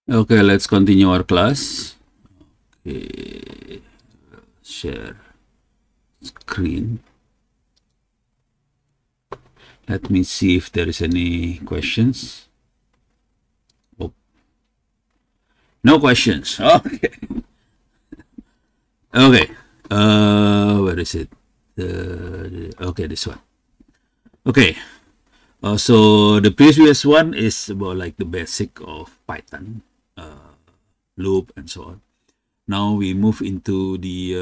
Okay, let's continue our class. Okay, share screen. Let me see if there is any questions. Oh, no questions. Okay. Okay. Where is it? Okay, this one. Okay. So the previous one is about like the basic of Python, loop, and so on. Now we move into the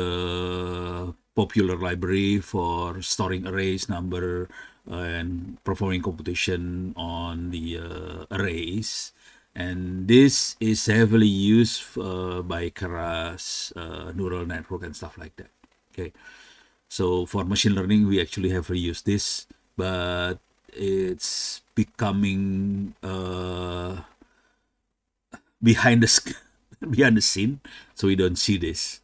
popular library for storing arrays, number, and performing computation on the arrays. And this is heavily used by Keras, neural network, and stuff like that. Okay, so for machine learning, we actually heavily use this, but it's becoming behind the behind the scene, so we don't see this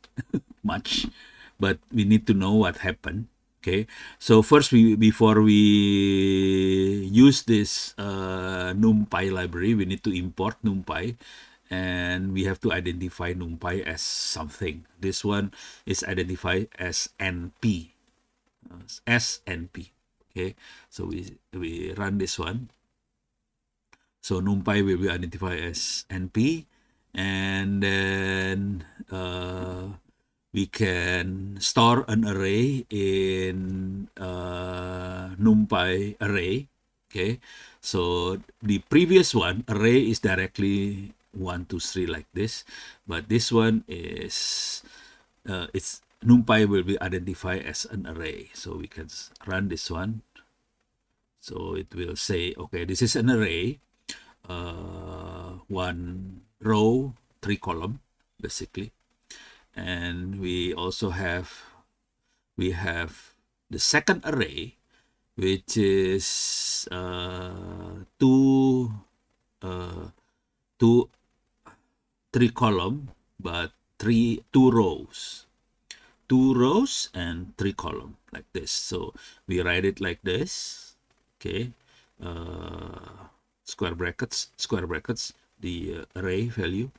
much, but we need to know what happened. Okay, so first, before we use this NumPy library, we need to import NumPy, and we have to identify NumPy as something. This one is identified as NP, SNP. Okay, so we run this one. So NumPy will be identified as NP, and then we can store an array in NumPy array. Okay, so the previous one, array, is directly 1, 2, 3 like this, but this one is it's NumPy will be identified as an array. So we can run this one. So it will say, okay, this is an array, 1 row, 3 column, basically. And we also have the second array, which is 3 column, but 2 rows. 2 rows and 3 column, like this. So we write it like this. Okay, square brackets, the array value,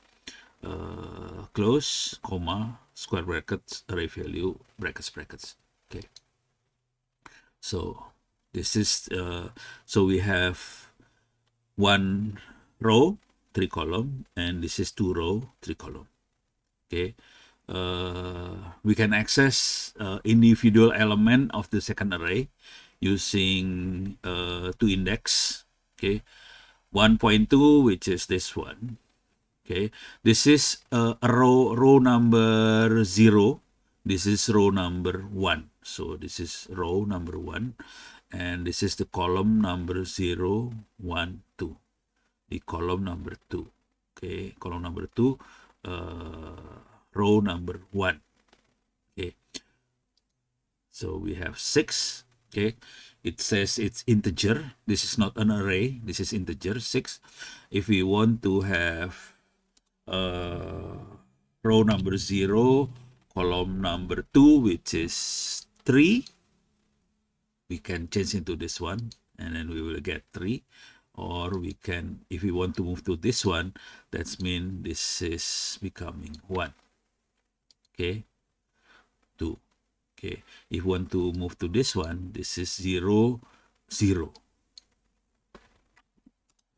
close, comma, square brackets, array value, brackets. Okay, so this is so we have 1 row, 3 column, and this is 2 row, 3 column. Okay, we can access individual element of the second array using 2 index. Okay, 1.2, which is this one. Okay, this is a row number 0. This is row number 1. So this is row number 1, and this is the column number 0, 1, 2. The column number 2. Okay, column number 2, row number 1. Okay, so we have 6. Okay, it says it's integer. This is not an array. This is integer, 6. If we want to have row number 0, column number 2, which is 3, we can change into this one, and then we will get 3. Or we can, if we want to move to this one, that's mean this is becoming 1. Okay, 2. Okay, if we want to move to this one, this is 0, 0.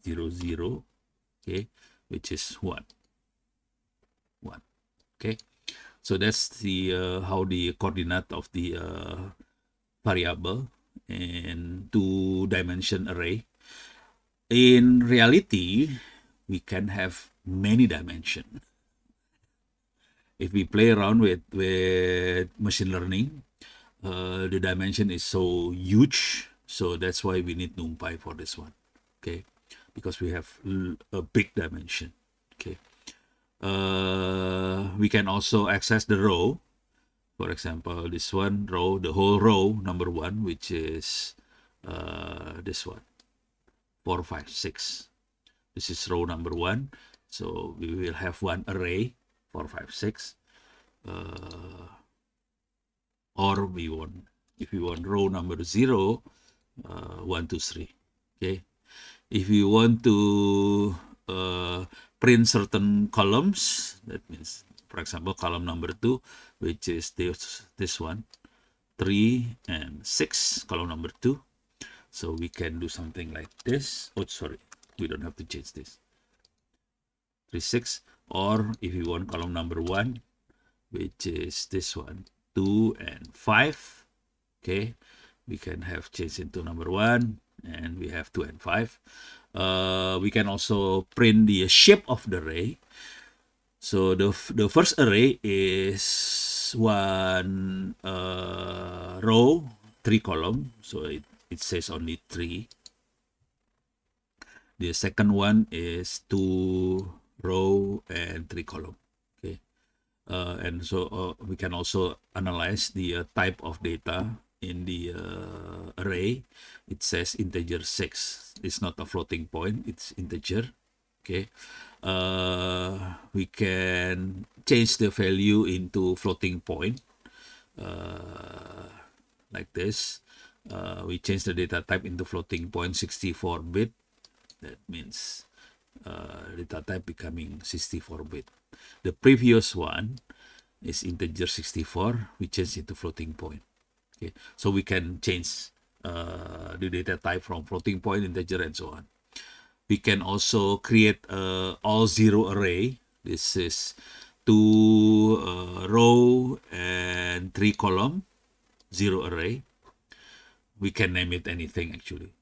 0, 0. Okay, which is 1. 1. Okay, so that's the how the coordinate of the variable in 2-dimension array. In reality, we can have many dimensions. If we play around with machine learning, the dimension is so huge, so that's why we need NumPy for this one. Okay, because we have a big dimension. Okay, we can also access the row. For example, this one row, the whole row number 1, which is this one, 4, 5, 6. This is row number 1, so we will have one array, 4, 5, 6. Or we want, if we want row number 0, 1, 2, 3. Okay, if you want to print certain columns. That means, for example, column number 2, which is this one, 3 and 6, column number 2. So we can do something like this. Oh, sorry, we don't have to change this. 3, 6, or if you want column number 1, which is this one, 2 and 5. Okay, we can have changed into number 1, and we have 2 and 5. We can also print the shape of the array. So the first array is one row, 3 column. So it says only 3. The second one is 2 row and 3 column. Okay, and so we can also analyze the type of data in the array. It says integer 6. It's not a floating point, it's integer. Okay, we can change the value into floating point like this. We change the data type into floating point 64-bit. That means data type becoming 64-bit. The previous one is integer 64. We change it to floating point. Okay, so we can change the data type from floating point, integer, and so on. We can also create a all zero array. This is 2 row and 3 column zero array. We can name it anything actually,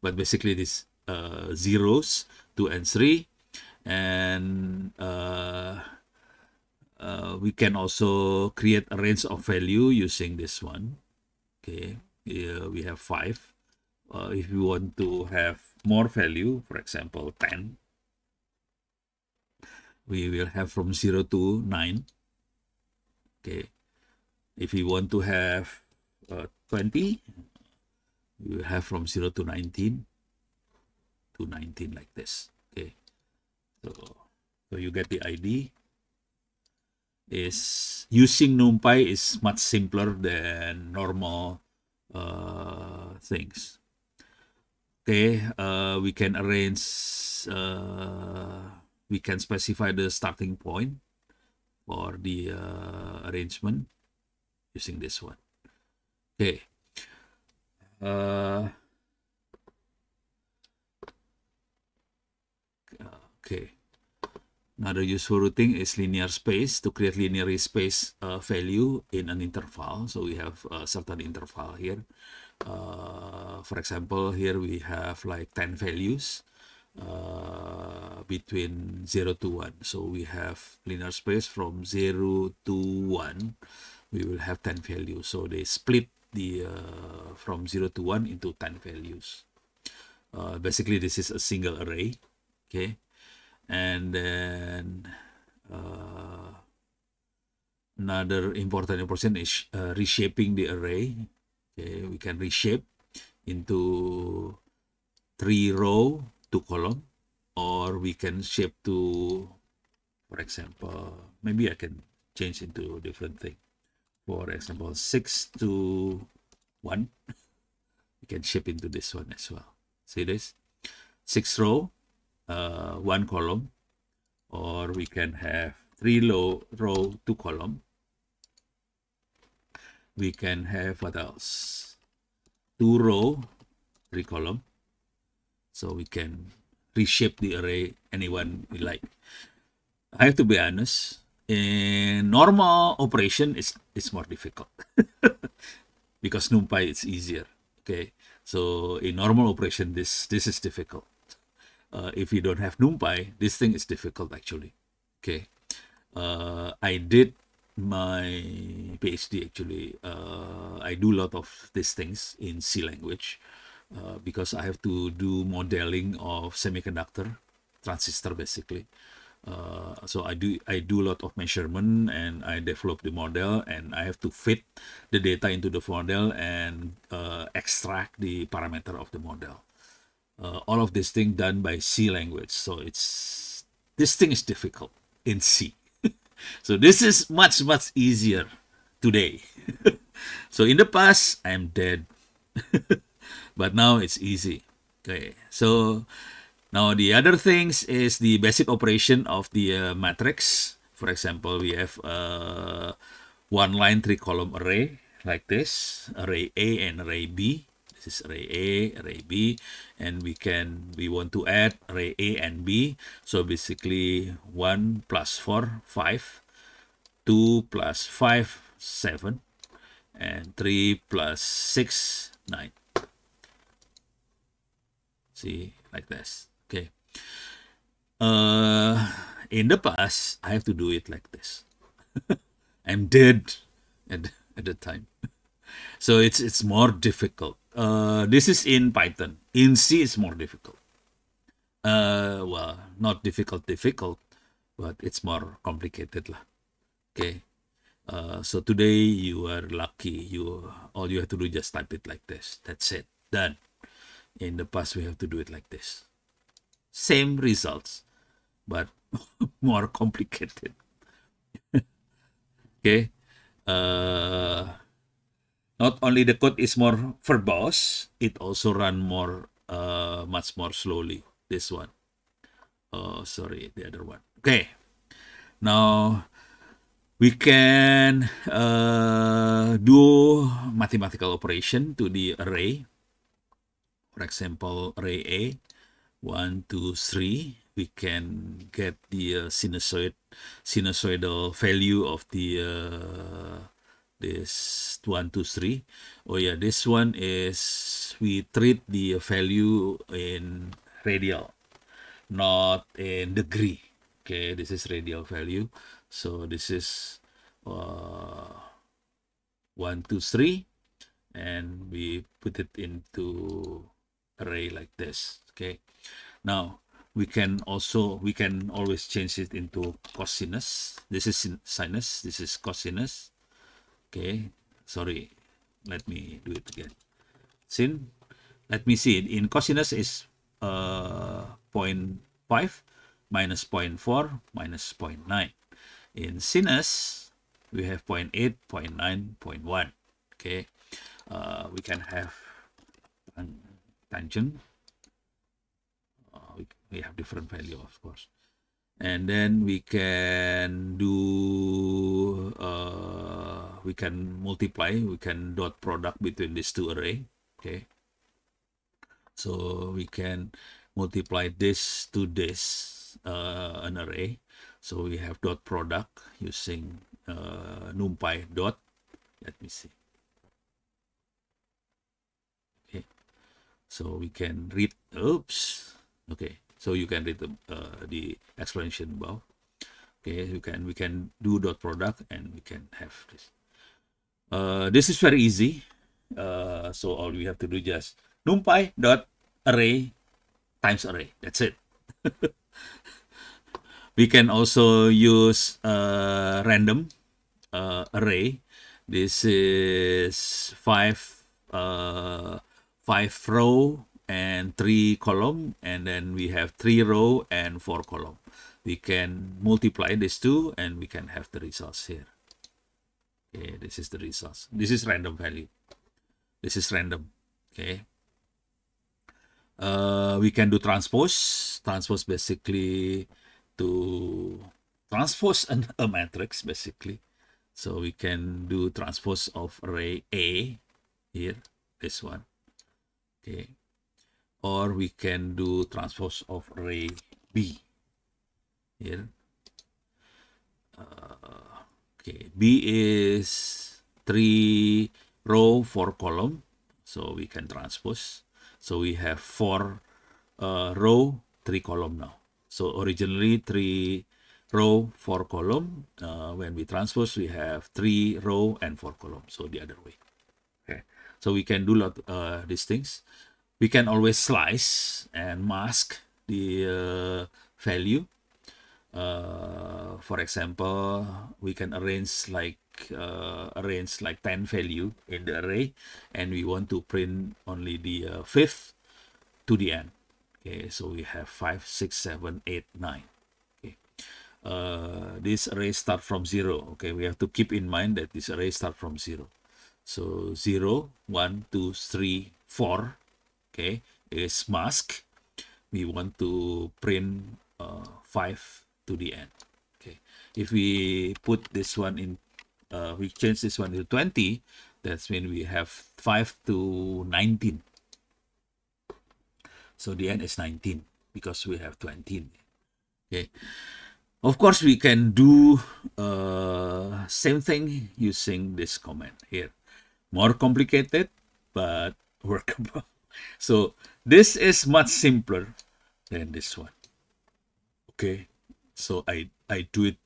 but basically this zeros 2 and 3, and we can also create a range of value using this one. Okay, here we have 5. If you want to have more value, for example 10, we will have from 0 to 9. Okay, if you want to have 20, we will have from 0 to 19 like this. Okay, so you get the idea. Is using NumPy is much simpler than normal things. Okay, we can arrange, we can specify the starting point for the arrangement using this one. Okay. Okay. Another useful routing is linear space, to create linear space value in an interval. So we have a certain interval here. For example, here we have like 10 values between 0 to 1. So we have linear space from 0 to 1. We will have 10 values. So they split the from 0 to 1 into 10 values. Basically, this is a single array. Okay. And then another important is reshaping the array. Okay, we can reshape into 3 row, 2 column, or we can shape to, for example, maybe I can change into a different thing. For example, 6 to 1. We can shape into this one as well. See this? 6 row. 1 column, or we can have 3 row 2 column. We can have what else? 2 row 3 column. So we can reshape the array anyone we like. I have to be honest, in normal operation it's more difficult because NumPy is easier. Okay, so in normal operation this is difficult. If you don't have NumPy, this thing is difficult actually. Okay, I did my PhD actually. I do a lot of these things in C language because I have to do modeling of semiconductor transistor basically. So I do a lot of measurement, and I develop the model, and I have to fit the data into the model and extract the parameter of the model. All of this thing done by C language. So this thing is difficult in C. So this is much easier today. So in the past, I'm dead. But now it's easy. Okay, so Now the other things is the basic operation of the matrix. For example, we have one line, three column array like this, array A and array B. This is array A, array B, and we want to add array A and B. So basically 1 plus 4, 5, 2 plus 5, 7, and 3 plus 6, 9. See, like this. Okay. In the past, I have to do it like this. I'm dead at the time. So it's more difficult. This is in Python. In C, it's more difficult. Well, not difficult, but it's more complicated lah. Okay. So today you are lucky. All you have to do is just type it like this. That's it. Done. In the past, we have to do it like this. Same results, but more complicated. Okay. Not only the code is more verbose, it also run much more slowly. This one. Oh, sorry, the other one. Okay. Now we can do mathematical operation to the array. For example, array A, 1, 2, 3. We can get the sinusoidal value of the this 1, 2, 3. Oh yeah, this one is we treat the value in radial, not in degree. Okay, this is radial value. So this is 1, 2, 3, and we put it into array like this. Okay, now we can always change it into cosinus. This is sinus, this is cosinus. Okay, sorry, let me do it again. Let me see, in cosinus is 0.5 minus 0.4 minus 0.9. In sinus, we have 0.8, 0.9, 0.1. Okay, we can have tangent. We have different value, of course. And then we can do, we can multiply, we can dot product between these two array. Okay. So we can multiply this to this, an array. So we have dot product using numpy dot. Let me see. Okay. So we can read, oops. Okay. So you can read the explanation above. Okay, we can do dot product and we can have this. This is very easy. So all we have to do is just numpy dot array times array. That's it. We can also use random array. This is 5 row and 3 column, and then we have 3 row and 4 column. We can multiply these two and we can have the results here. Okay, this is the results. This is random value. This is random. Okay. We can do transpose. Transpose basically to transpose a matrix basically. So we can do transpose of array A here, this one. Okay. Or we can do transpose of array B here. Okay, B is 3 row, 4 column, so we can transpose. So we have 4 row, 3 column now. So originally 3 row, 4 column. When we transpose, we have 3 row and 4 column. So the other way. Okay, so we can do these things. We can always slice and mask the value. For example, we can arrange like 10 value in the array, and we want to print only the 5th to the end. Okay, so we have 5, 6, 7, 8, 9. Okay, this array start from 0. Okay, we have to keep in mind that this array start from 0. So 0, 1, 2, 3, 4. Okay, is mask. we want to print 5 to the end. Okay, if we put this one in, we change this one to 20, that's when we have 5 to 19. So the end is 19 because we have 20. Okay, of course we can do same thing using this command here. More complicated, but workable. So this is much simpler than this one. Okay, so I do it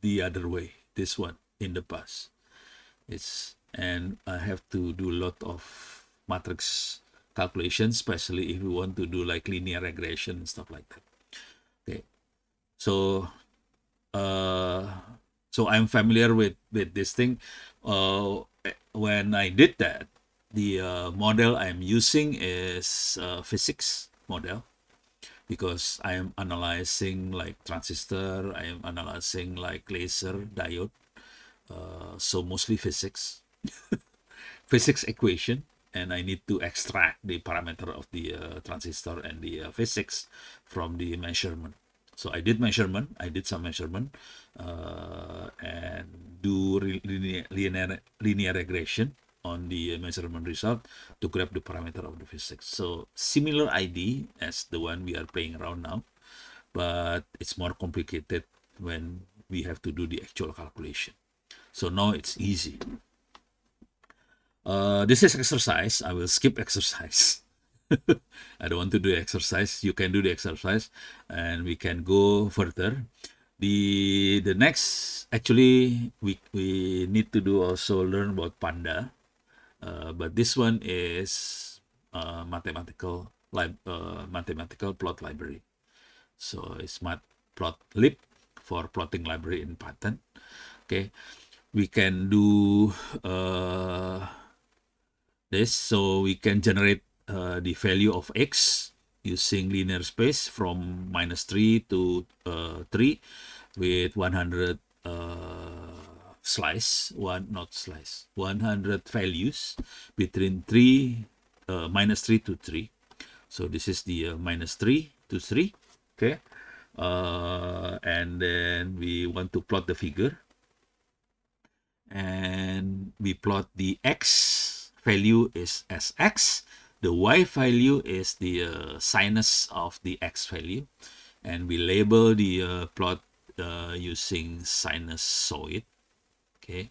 the other way, this one in the past. And I have to do a lot of matrix calculations, especially if you want to do like linear regression and stuff like that. Okay, so so I'm familiar with this thing. When I did that, the model I'm using is physics model, because I am analyzing like transistor, I am analyzing like laser diode, so mostly physics physics equation, and I need to extract the parameter of the transistor and the physics from the measurement. So I did some measurement, and do linear regression on the measurement result to grab the parameter of the physics. So similar idea as the one we are playing around now, but it's more complicated when we have to do the actual calculation. So now it's easy. This is exercise. I will skip exercise. I don't want to do exercise. You can do the exercise, and we can go further. The next, actually, we need to do also learn about Panda, but this one is mathematical plot library. So it's matplotlib for plotting library in Python. Okay, we can do this, so we can generate the value of x using linear space from -3 to 3 with 100 100 values between -3 to 3. So this is the -3 to 3. Okay, and then we want to plot the figure, and we plot the x value is as x, the y value is the sinus of the x value, and we label the plot using sinusoid. Okay,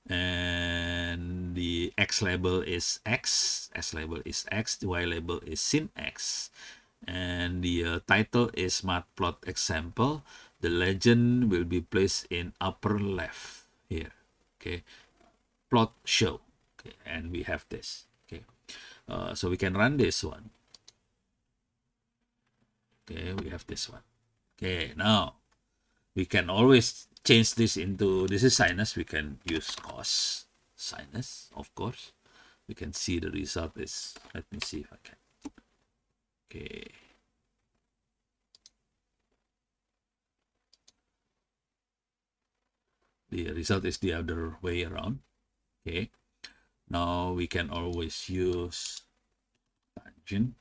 and the x label is x, s label is x, the y label is sin x, and the title is matplot example. The legend will be placed in upper left here. Okay, plot show. Okay, and we have this. Okay, so we can run this one. Okay, we have this one. Okay, now we can always change this into, this is sinus, we can use cos sinus, of course. We can see the result is, let me see if I can. Okay. The result is the other way around. Okay. Now we can always use tangent.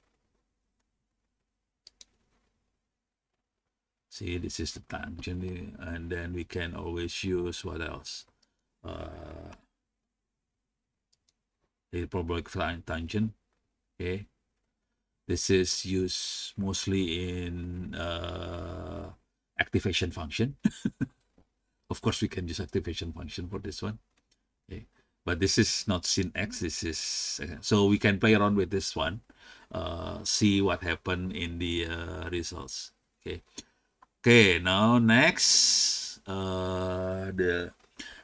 See, this is the tangent, and then we can always use what else? The parabolic tangent. Okay. This is used mostly in activation function. Of course, we can use activation function for this one. Okay, but this is not sin x. This is so we can play around with this one, see what happened in the results. Okay. Okay. Now next,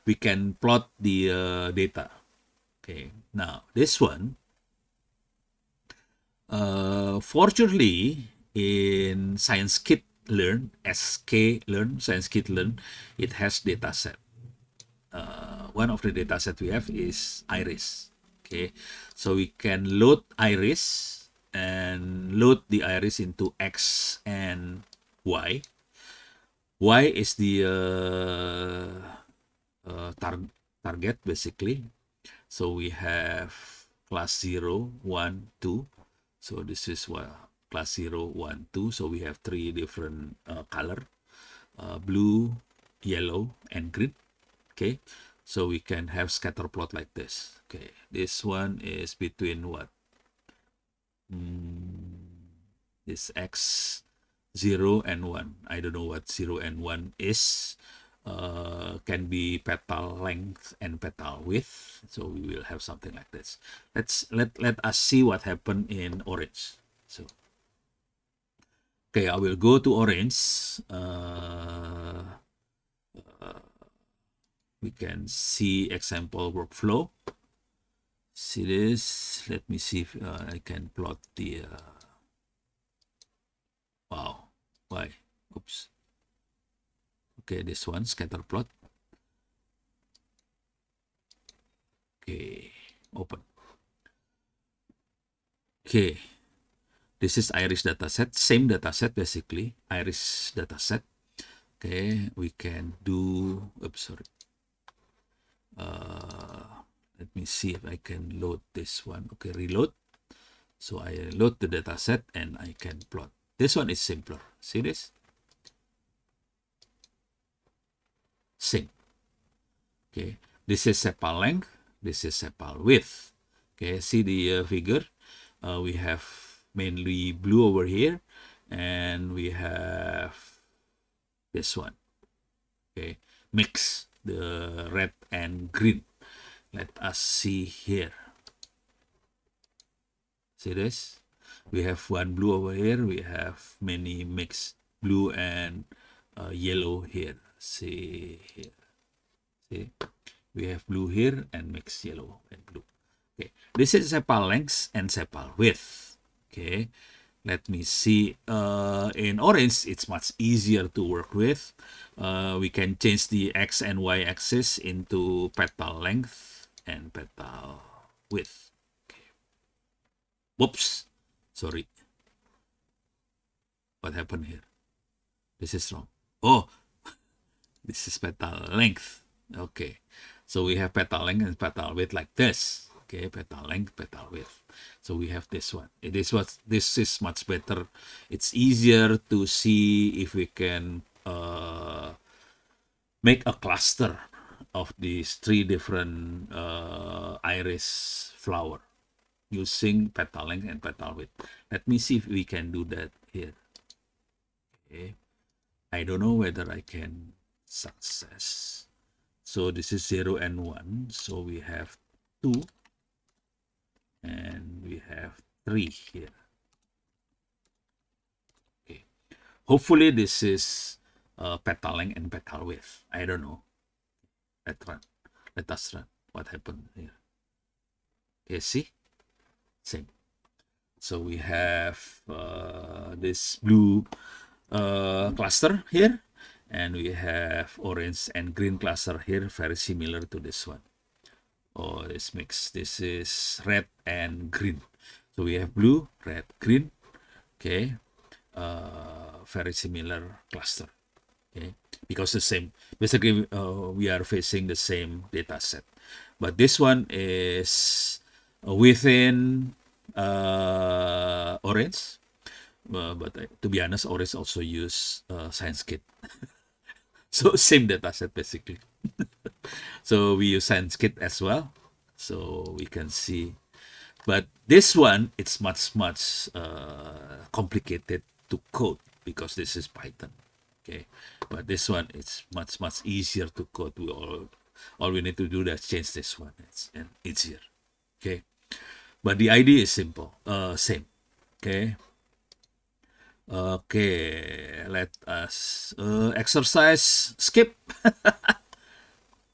we can plot the data. Okay. Now this one, fortunately, in scikit-learn, scikit-learn, it has data set. One of the data set we have is iris. Okay, so we can load iris and load the iris into x and y. Y is the target basically. So we have class 0, 1, 2. So this is what class 0, 1, 2. So we have three different color, blue, yellow, and green. Okay, so we can have scatter plot like this. Okay, this one is between what? This x 0 and 1. I don't know what 0 and 1 is. Can be petal length and petal width. So we will have something like this. Let us see what happened in orange. So okay, I will go to orange. We can see example workflow. See this. Let me see if I can plot the wow, why? Oops. Okay, this one, scatter plot. Okay, open. Okay, this is iris dataset, same dataset basically, iris dataset. Okay, we can do, oops, sorry. Let me see if I can load this one. Okay, reload. So I load the dataset and I can plot. This one is simpler. See this? Same. Okay, this is sepal length. This is sepal width. Okay, see the figure. We have mainly blue over here, and we have this one. Okay, mix the red and green. Let us see here. See this? We have one blue over here. We have many mixed blue and yellow here. See here. See? We have blue here and mixed yellow and blue. Okay, this is sepal length and sepal width. Okay, let me see. In orange, it's much easier to work with. We can change the x and y axis into petal length and petal width. Okay. Whoops, sorry. What happened here? This is wrong. Oh, this is petal length. Okay, so we have petal length and petal width like this. Okay, petal length, petal width. So we have this one. This is much better. It's easier to see if we can make a cluster of these three different iris flower using petal length and petal width. Let me see if we can do that here. Okay, I don't know whether I can success. So this is 0 and 1. So we have 2 and we have 3 here. Okay. Hopefully this is petal length and petal width. I don't know. Let's run. Let us run. What happened here? Okay, see? Same. So we have this blue cluster here. And we have orange and green cluster here, very similar to this one. Oh, this mix. This is red and green. So we have blue, red, green. Okay, very similar cluster. Okay, because the same. Basically, we are facing the same data set, but this one is within orange. But to be honest, orange also use ScienceKit. So same dataset basically. So we use ScienceKit as well. So we can see. But this one, it's much complicated to code because this is Python. Okay. But this one, it's much easier to code. All we need to do is change this one. It's easier. Okay. But the idea is simple. Same. Okay. Okay, let us exercise skip.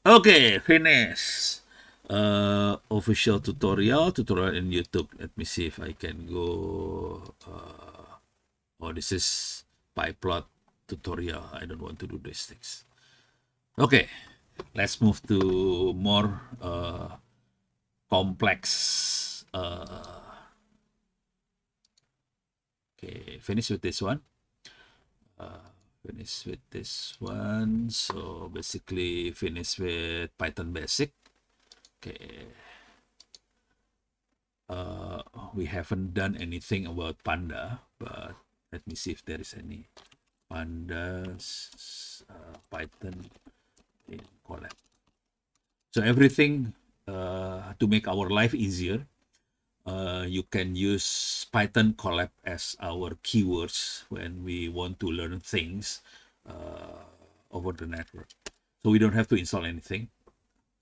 Okay, finish. Official tutorial in YouTube. Let me see if I can go. Oh, this is PyPlot tutorial. I don't want to do these things. Okay, let's move to more complex. Okay, finish with this one. Finish with this one. So basically finish with Python basic. Okay. We haven't done anything about Panda. but let me see if there is any pandas Python in Colab. So everything to make our life easier, you can use Python Colab as our keywords when we want to learn things over the network. So we don't have to install anything.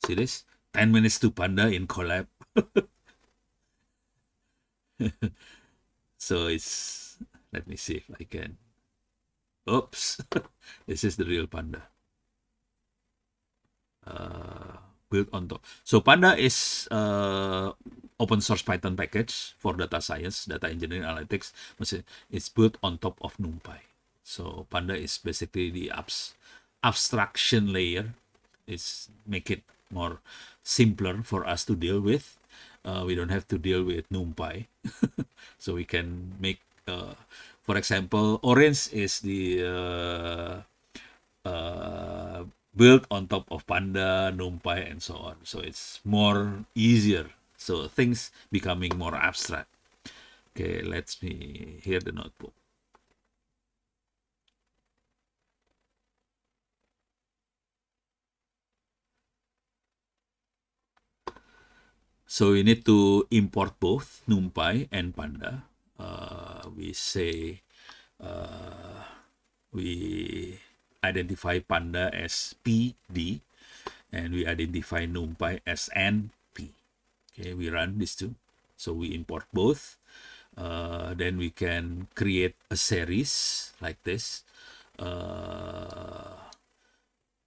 See this? 10 minutes to Panda in Colab. So it's, let me see if I can. Oops, this is the real Panda. Built on top. So Panda is open source Python package for data science, data engineering, analytics. It's built on top of NumPy. So Panda is basically the abstraction layer. It's make it more simpler for us to deal with. We don't have to deal with NumPy. So we can make, for example, Orange is the built on top of Panda, NumPy, and so on. So it's more easier. So things becoming more abstract. Okay, let's me hear the notebook. So we need to import both NumPy and Panda. We say we identify Panda as PD, and we identify NumPy as NP. Okay, we run these two. So we import both. Then we can create a series like this.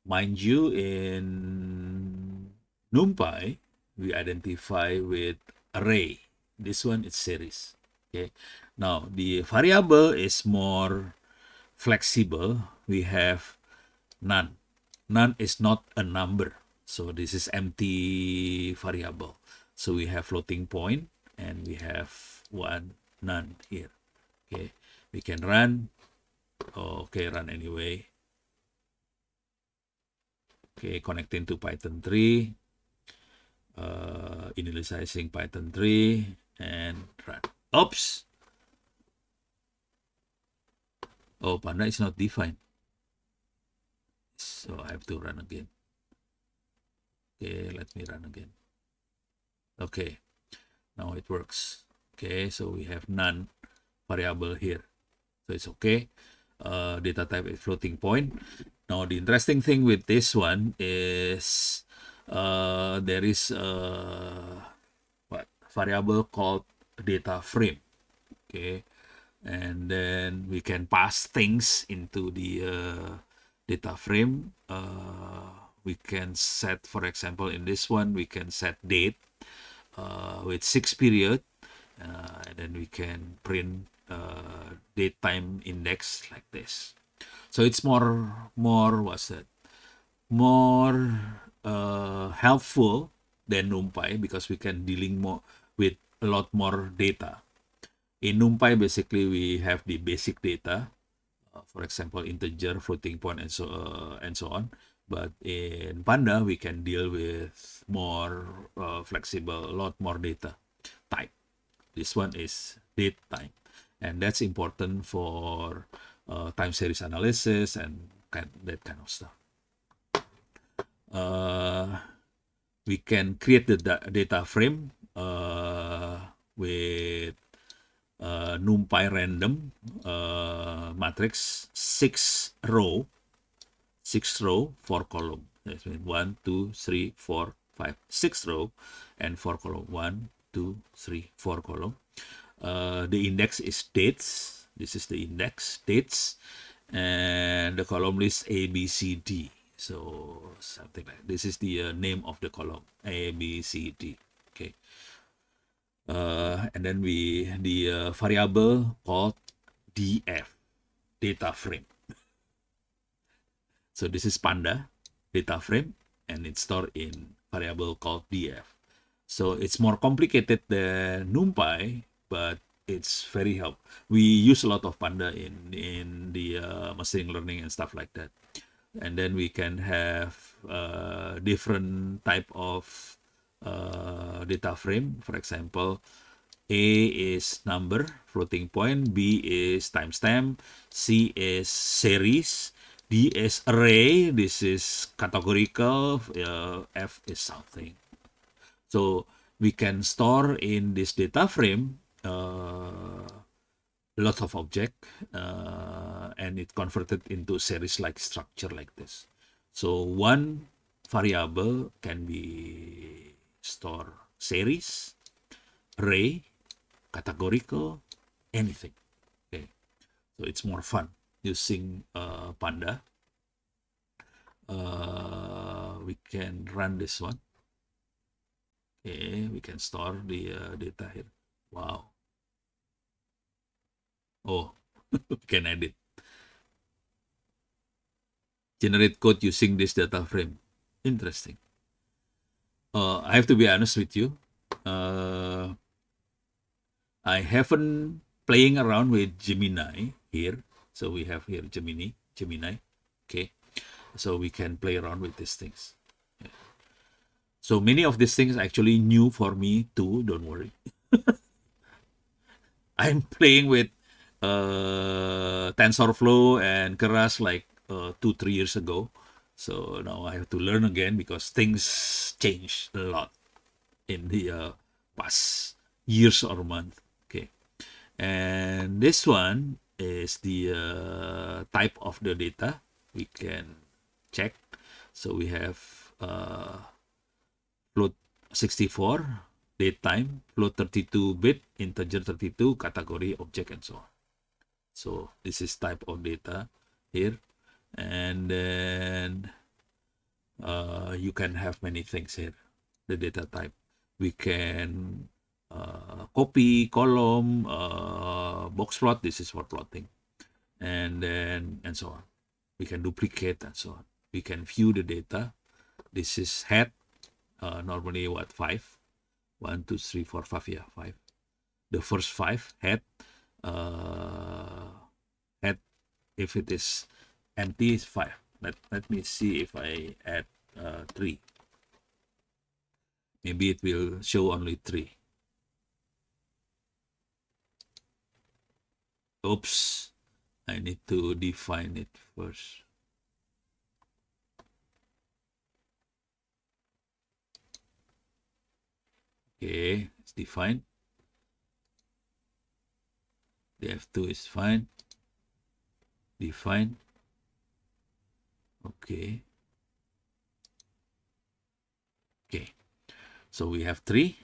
Mind you, in NumPy, we identify with array. This one is series. Okay. Now the variable is more flexible. We have none. None is not a number. So this is empty variable. So we have floating point and we have one none here. Okay. We can run. Okay, run anyway. Okay, connecting to Python 3. Initializing Python 3 and run. Oops. Oh, Panda is not defined. So I have to run again. Okay, let me run again. Okay, now it works. Okay, so we have none variable here. So it's okay. Data type is floating point. Now the interesting thing with this one is there is a variable called data frame. Okay, and then we can pass things into the data frame. We can set, for example, in this one, we can set date with 6 period, and then we can print date time index like this. So it's more what's that? More helpful than NumPy because we can dealing more with a lot more data. In NumPy, basically we have the basic data, for example, integer, floating point, and so on. But in Panda, we can deal with more flexible, a lot more data type. This one is date time, and that's important for time series analysis and that kind of stuff. We can create the data frame with NumPy random matrix 6 row, 4 column. That means 1, 2, 3, 4, 5, 6 row and 4 column. 1, 2, 3, 4 column. The index is dates. This is the index dates, and the column list A, B, C, D. So something like this is the name of the column A, B, C, D. Okay. And then the variable called df, data frame. So this is Panda data frame, and it's stored in variable called df. So it's more complicated than NumPy, but it's very helpful. We use a lot of Panda in the machine learning and stuff like that. And then we can have different type of data frame. For example, A is number, floating point, B is timestamp, C is series, D is array, this is categorical, F is something. So we can store in this data frame lots of object, and it converted into series-like structure like this. So one variable can be store series, array, categorical, anything. Okay, so it's more fun using Panda. We can run this one. Okay, we can store the data here. Wow. Oh, we can edit. Generate code using this data frame. Interesting. I have to be honest with you. I haven't playing around with Gemini here. So we have here Gemini. Okay. So we can play around with these things. Yeah. So many of these things are actually new for me too. Don't worry. I'm playing with TensorFlow and Keras like 2-3 years ago. So now I have to learn again because things change a lot in the past years or month. Okay, and this one is the type of the data we can check. So we have float 64, date time, float 32-bit, integer 32, category, object, and so on. So this is type of data here, and then you can have many things here. The data type, we can copy, column, box plot. This is for plotting, and then and so on. We can duplicate and so on. We can view the data. This is head. Normally what, 5? 1, 2, 3, 4, 5. Yeah, 5. The first 5 head. Head, if it is empty, is 5. Let me see if I add 3. Maybe it will show only 3. Oops, I need to define it first. Okay, it's defined. The F2 is fine. Define. Okay. Okay. So we have 3.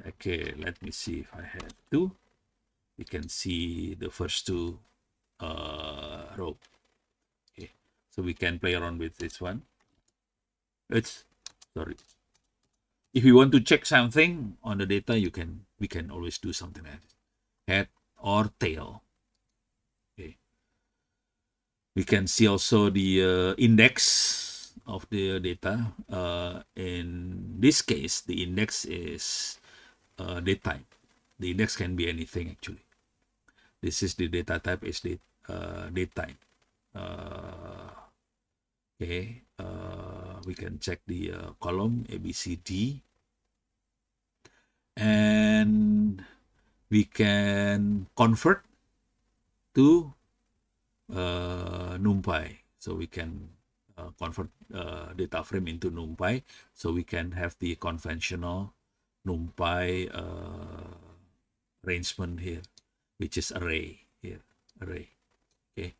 Okay, let me see if I have 2. You can see the first 2 row. Okay. So we can play around with this one. Sorry. If you want to check something on the data, we can always do something like this. Head or tail. Okay. We can see also the index of the data. In this case, the index is date type. The index can be anything actually. This is the data type is date type. Okay, we can check the column A, B, C, D, and we can convert to NumPy. So we can convert data frame into NumPy. So we can have the conventional NumPy arrangement here, which is array here, array. Okay.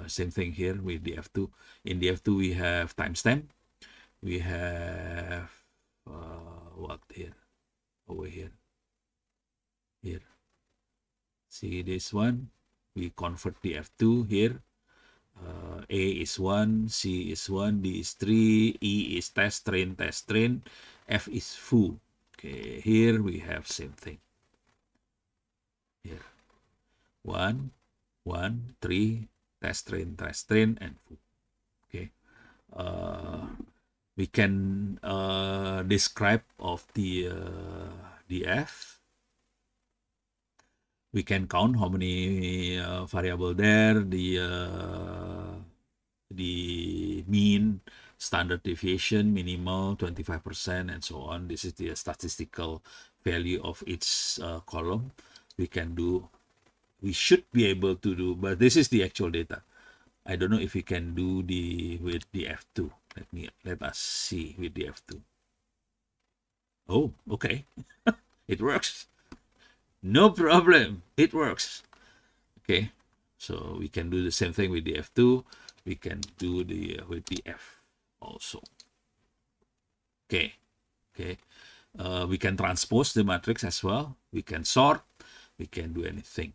Same thing here with the F2. In the F2 we have timestamp. We have what here? Over here. Here. See this one? We convert the F2 here. A is 1, C is 1, D is 3, E is test train, F is foo. Okay, here we have same thing. Here. 1, 1, 3, test train, and foo. Okay. We can describe of the F. We can count how many variable there, the mean, standard deviation, minimal 25%, and so on. This is the statistical value of each column. We should be able to do, but this is the actual data. I don't know if we can do with the F2. Let us see with the F2. Oh, okay. It works. No problem. It works. Okay. So we can do the same thing with the F2. We can do with the F also. Okay. Okay. We can transpose the matrix as well. We can sort. We can do anything.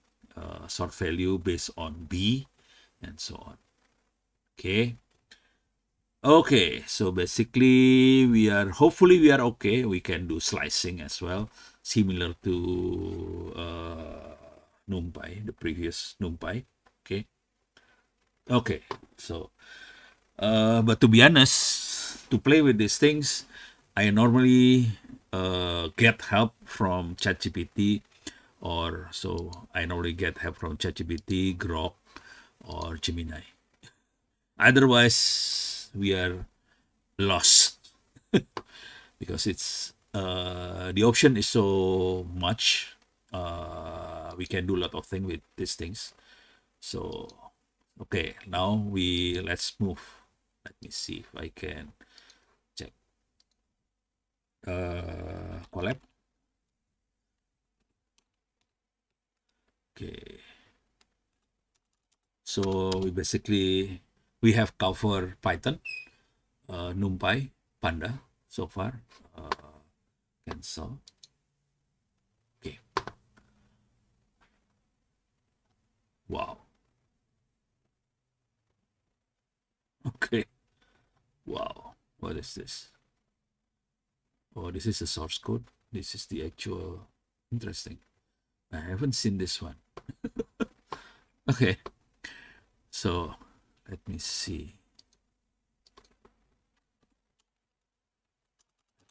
Sort value based on B and so on. Okay. Okay, so basically hopefully we are okay. We can do slicing as well, similar to NumPy, the previous NumPy. Okay. Okay, so but to be honest, to play with these things, I normally get help from ChatGPT, or so I normally get help from ChatGPT, Grok, or Gemini. Otherwise, we are lost because it's the option is so much. We can do a lot of things with these things. So, okay, now let's move. Let me see if I can check. Collab. Okay. So we have covered Python, NumPy, Panda so far. Cancel. Okay. Wow. Okay. Wow. What is this? Oh, this is the source code. This is the actual. Interesting. I haven't seen this one. Okay. So let me see.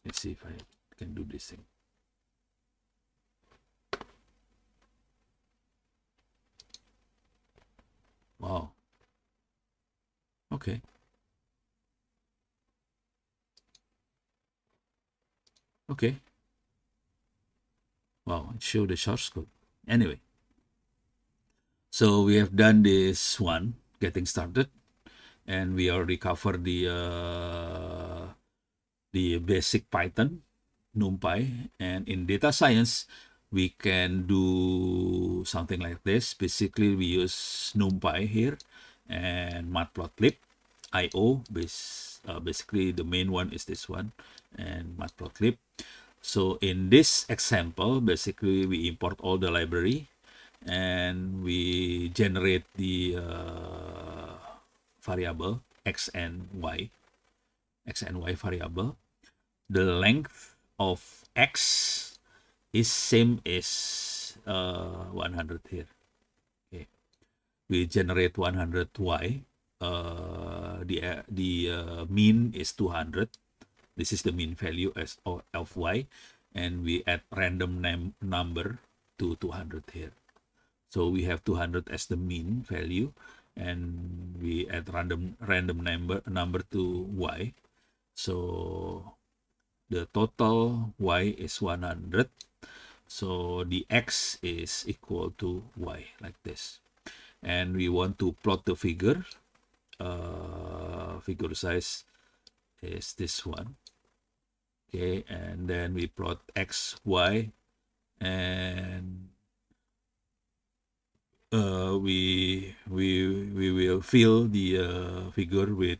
Let's see if I can do this thing. Wow. Okay. Okay. Wow, it showed the source code. Anyway, so we have done this one, getting started, and we already covered the basic Python, NumPy, and in data science, we can do something like this. Basically, we use NumPy here and matplotlib, IO. Basically, the main one is this one, and matplotlib. So in this example, basically, we import all the library and we generate the variable x and y variable. The length of x is same as 100 here. Okay, we generate 100y. The mean is 200. This is the mean value of y, and we add random number to 200 here. So we have 200 as the mean value, and we add random number to y. So the total y is 100. So the x is equal to y, like this. And we want to plot the figure. Figure size is this one. Okay, and then we plot x, y, and we will fill the figure with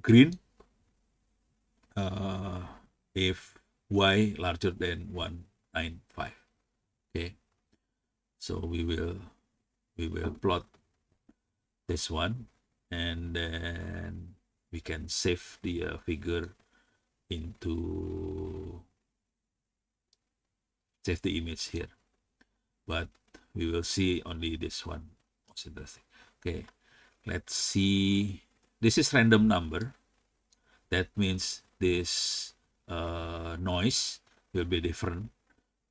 green if y larger than 195. Okay, so we will plot this one, and then we can save the figure into save the image here, but we will see only this one. Most interesting. Okay, let's see. This is random number. That means this noise will be different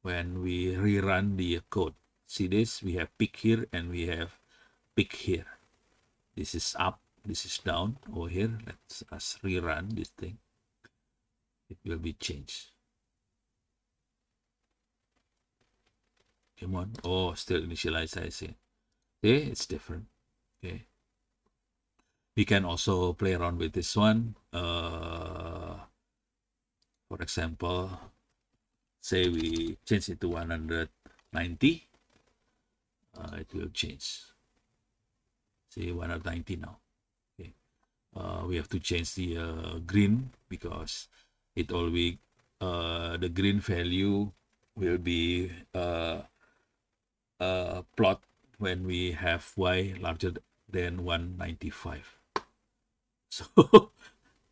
when we rerun the code. See this? We have peak here and we have peak here. This is up, this is down over here. Let's us rerun this thing. It will be changed. Come on. Oh, still initialize, I see. Okay, it's different. Okay. We can also play around with this one. For example, say we change it to 190. It will change. Say 190 now. Okay. We have to change the green because it always the green value will be plot when we have y larger than 195. So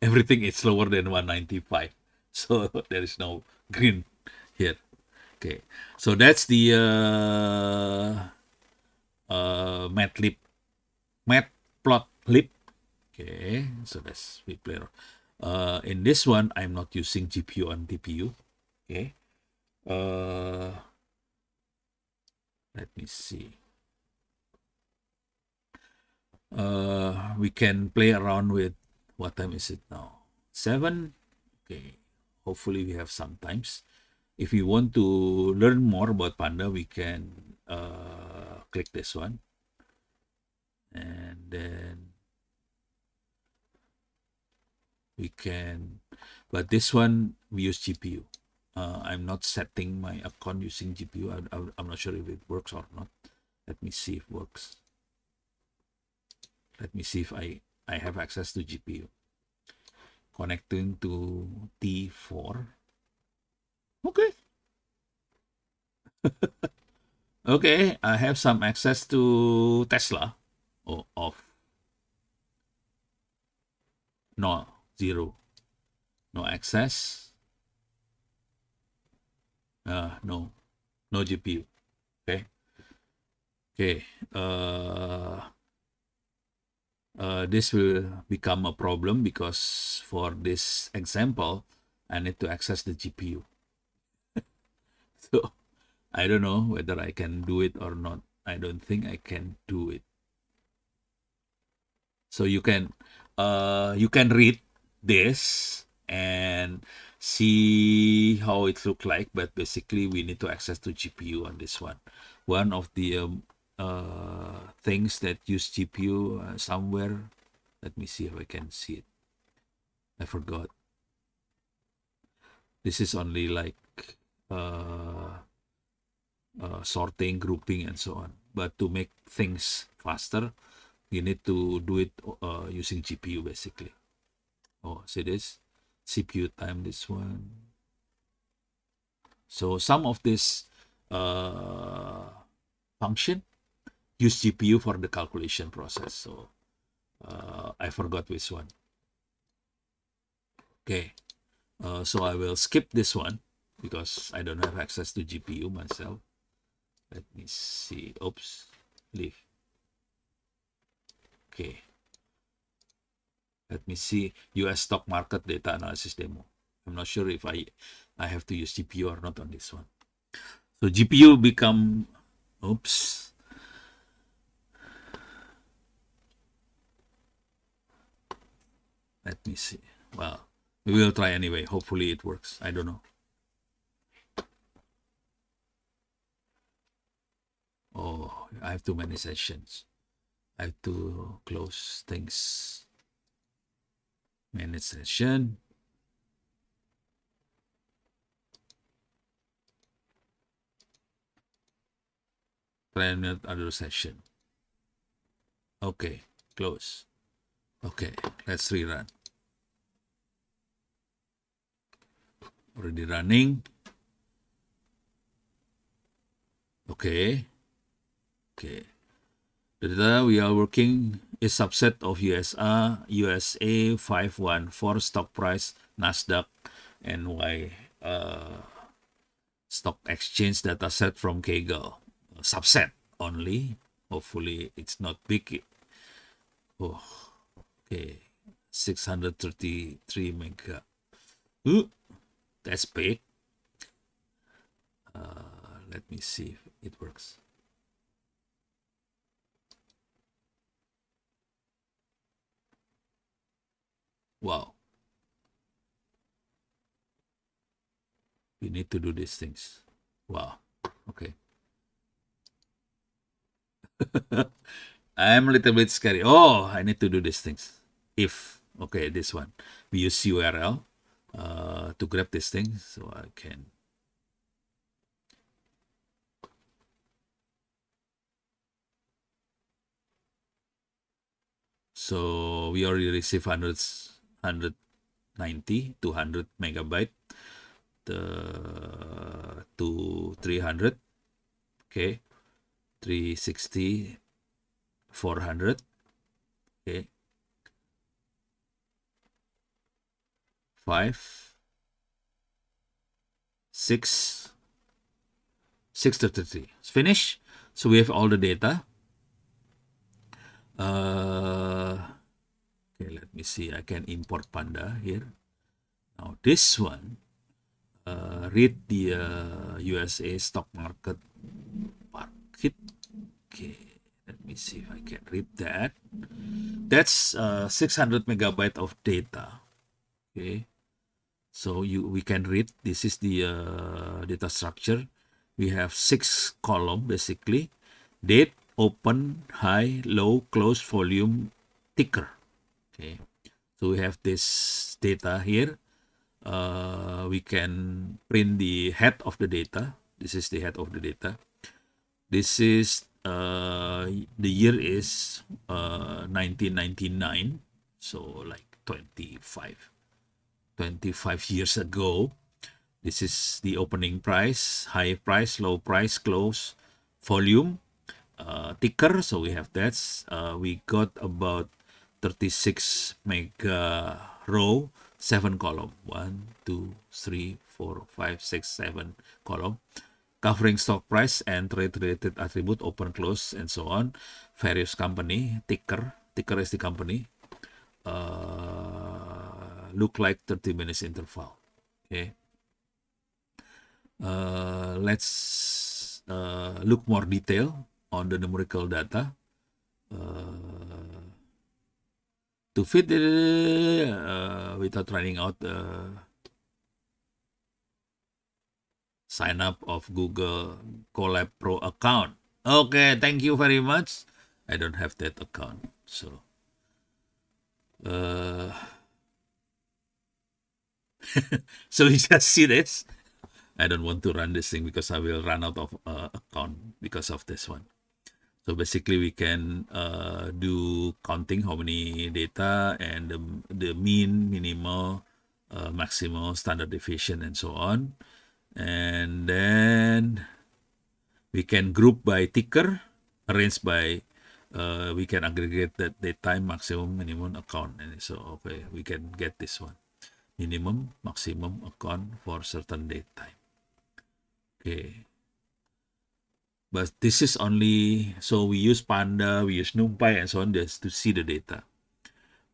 everything is lower than 195. So there is no green here. Okay, so that's the matplotlib. Okay, so that's we play around. In this one, I'm not using GPU and TPU. Okay, let me see. We can play around with, what time is it now? 7. Okay, hopefully we have some times. If you want to learn more about Panda, we can click this one, and then we can, but this one we use GPU. I'm not setting my account using GPU. I'm not sure if it works or not. Let me see if it works. Let me see if I have access to GPU. Connecting to T4. Okay. Okay, I have some access to Tesla. Oh, off. No, 0. No access. No GPU. Okay. Okay. This will become a problem because for this example, I need to access the GPU. So I don't know whether I can do it or not. I don't think I can do it. So you can read this and see how it look like, but basically we need to access to GPU on this one. One of the things that use GPU somewhere. Let me see if I can see it. I forgot. This is only like sorting, grouping, and so on. But to make things faster, you need to do it using GPU basically. Oh, see this? CPU time this one. So some of this function use GPU for the calculation process. So I forgot which one. Okay, so I will skip this one because I don't have access to GPU myself. Let me see. Oops, leave. Okay. Let me see US stock market data analysis demo. I'm not sure if I have to use GPU or not on this one. So GPU become, oops. Let me see. Well, we will try anyway. Hopefully it works. I don't know. Oh, I have too many sessions. I have to close things. Manage session. Try another session. Okay, close. Okay, let's rerun. Already running. Okay. Okay. The data we are working is subset of USA 514 stock price, NASDAQ, and Y stock exchange data set from Kaggle. Subset only. Hopefully it's not big. Oh, okay. 633 mega. Ooh, that's big. Let me see if it works. Wow. We need to do these things. Wow. Okay. I'm a little bit scary. Oh, I need to do these things. If, okay, this one. We use URL to grab this thing so I can. So we already received 190, 200 megabyte to 300. Okay. 360, 400. Okay. 5, 6, 633. Finish. So we have all the data. Okay, let me see. I can import Panda here. Now this one, read the USA stock market. Okay, let me see if I can read that. That's 600 megabyte of data. Okay, so we can read. This is the data structure. We have 6 column basically. Date, open, high, low, close, volume, ticker. Okay, so we have this data here. We can print the head of the data. This is the head of the data. This is the year is 1999, so like 25 years ago. This is the opening price, high price, low price, close, volume, ticker. So we have that. We got about 36 mega row, 7 column. 1, 2, 3, 4, 5, 6, 7 column. Covering stock price and trade-related attribute, open, close, and so on. Various company, ticker is the company. Look like 30 minutes interval. Okay. Let's look more detail on the numerical data. To fit it without running out sign up of Google Colab Pro account. Okay, thank you very much. I don't have that account, so so you just see this. I don't want to run this thing because I will run out of account because of this one. So basically we can do counting how many data and the mean, minimal, maximal, standard deviation, and so on. And then we can group by ticker, arrange by, we can aggregate that daytime, maximum, minimum account. And so, okay, we can get this one. Minimum, maximum account for certain date time. Okay. But this is only, so we use Panda, we use NumPy and so on just to see the data.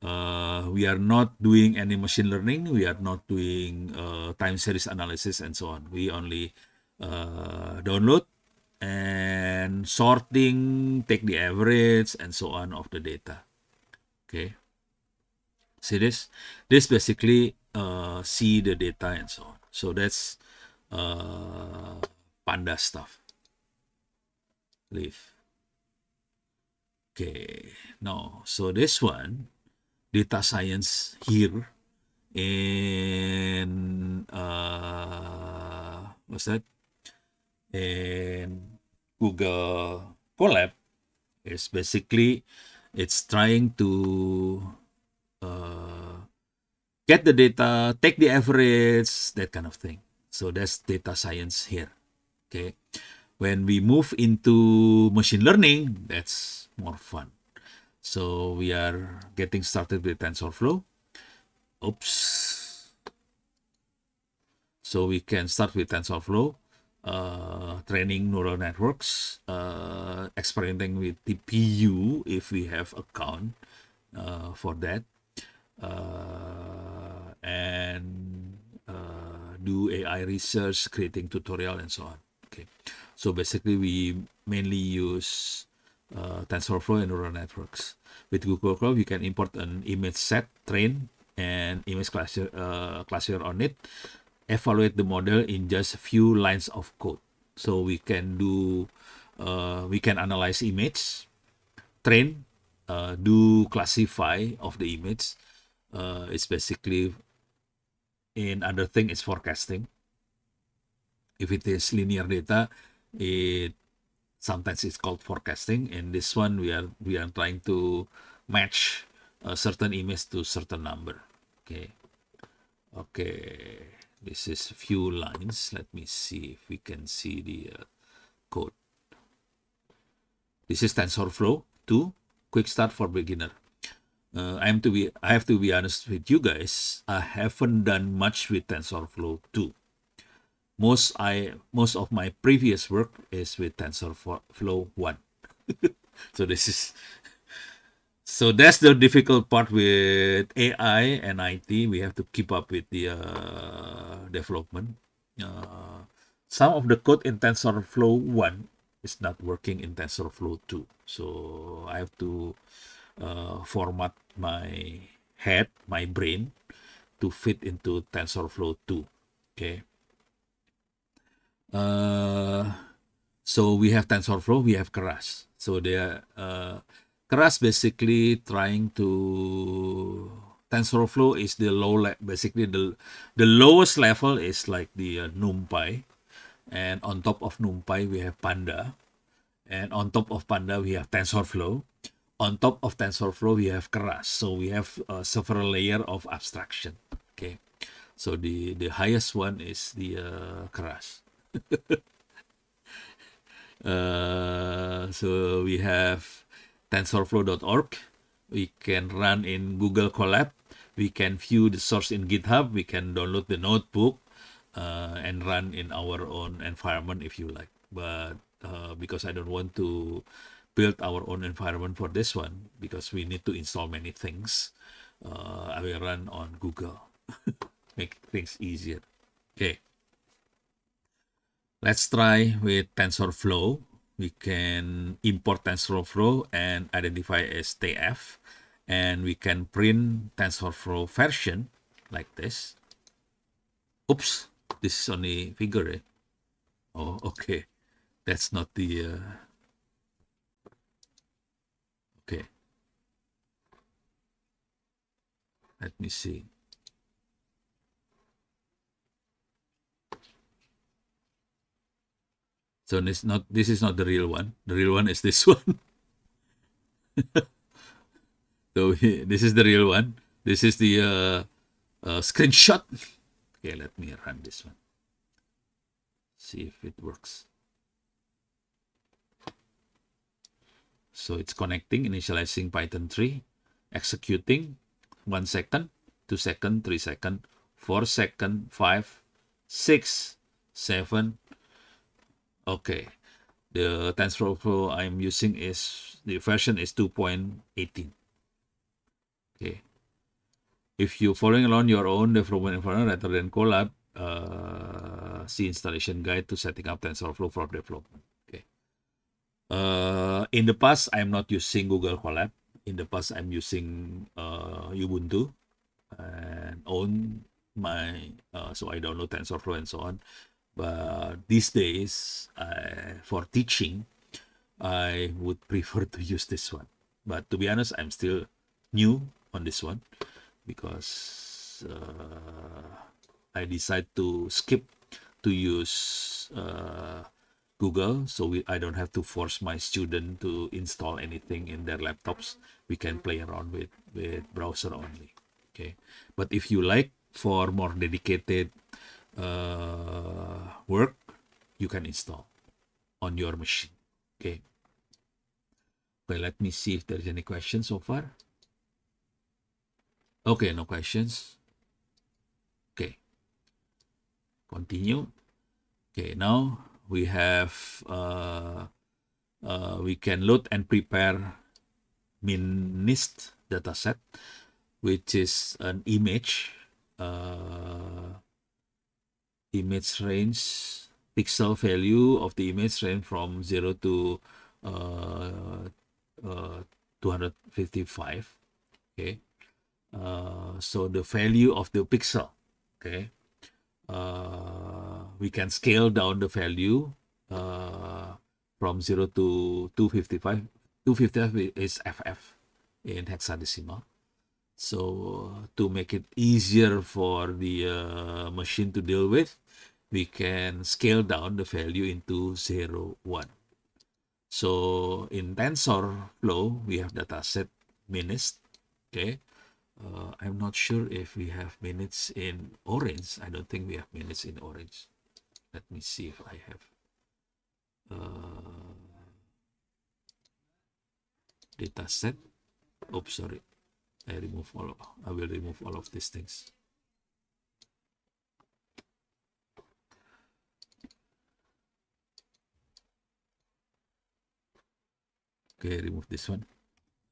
We are not doing any machine learning. We are not doing time series analysis and so on. We only download and sorting, take the average and so on of the data. Okay. See this? This basically see the data and so on. So that's Panda stuff. Leave. Okay. Now, so this one, data science here in what's that? In Google Colab is basically it's trying to get the data, take the average, that kind of thing. So that's data science here. Okay. When we move into machine learning, that's more fun. So we are getting started with TensorFlow. Oops. So we can start with TensorFlow, training neural networks, experimenting with TPU if we have account for that, and do AI research, creating tutorial and so on. Okay, so basically we mainly use TensorFlow and neural networks. With Google Cloud, you can import an image set, train, and image classifier on it, evaluate the model in just a few lines of code. So we can do, we can analyze image, train, do classify of the image. It's basically, in other thing, it's forecasting. If it is linear data, it sometimes it's called forecasting. In this one, we are trying to match a certain image to certain number. Okay. Okay. This is a few lines. Let me see if we can see the code. This is TensorFlow 2, quick start for beginner. I have to be honest with you guys. I haven't done much with TensorFlow 2. Most of my previous work is with TensorFlow 1. So that's the difficult part with AI and IT. We have to keep up with the development. Some of the code in TensorFlow 1 is not working in TensorFlow 2. So I have to format my head, my brain, to fit into TensorFlow 2. Okay. So we have TensorFlow, we have Keras. So they are Keras basically trying to, TensorFlow is the basically the lowest level is like the NumPy, and on top of NumPy we have Panda, and on top of Panda we have TensorFlow. On top of TensorFlow we have Keras. So we have several layer of abstraction. Okay, so the highest one is the Keras. So we have tensorflow.org. We can run in Google Colab. We can view the source in GitHub. We can download the notebook and run in our own environment if you like. But because I don't want to build our own environment for this one, because we need to install many things, I will run on Google. Make things easier. Okay. Let's try with TensorFlow. We can import TensorFlow and identify as TF. And we can print TensorFlow version like this. Oops, this is only figure. Eh? Oh, okay. That's not the... Okay. Let me see. So this is not the real one. The real one is this one. So this is the real one. This is the screenshot. Okay, let me run this one. See if it works. So it's connecting, initializing Python 3, executing 1 second, 2 second, 3 second, 4 second, 5, 6, 7. Okay, the TensorFlow I'm using is, the version is 2.18. Okay, if you're following along your own development environment rather than Colab, see installation guide to setting up TensorFlow for development. Okay. In the past, I'm not using Google Colab. In the past, I'm using Ubuntu and own my, so I download TensorFlow and so on. But these days, for teaching, I would prefer to use this one. But to be honest, I'm still new on this one because I decide to skip to use Google, so I don't have to force my student to install anything in their laptops. We can play around with browser only. Okay, but if you like for more dedicated work, you can install on your machine. Okay. Okay, let me see if there's any questions so far. Okay, no questions. Okay, continue. Okay, now we have we can load and prepare MINST dataset, which is an image image range, pixel value of the image range from 0 to 255. Okay, So the value of the pixel, okay, we can scale down the value from 0 to 255. 255 is FF in hexadecimal. So to make it easier for the machine to deal with, we can scale down the value into 0, 1. So in TensorFlow, we have dataset MINST. Okay. I'm not sure if we have minutes in orange. I don't think we have minutes in orange. Let me see if I have dataset. Oops, sorry. I will remove all of these things. Okay, remove this one.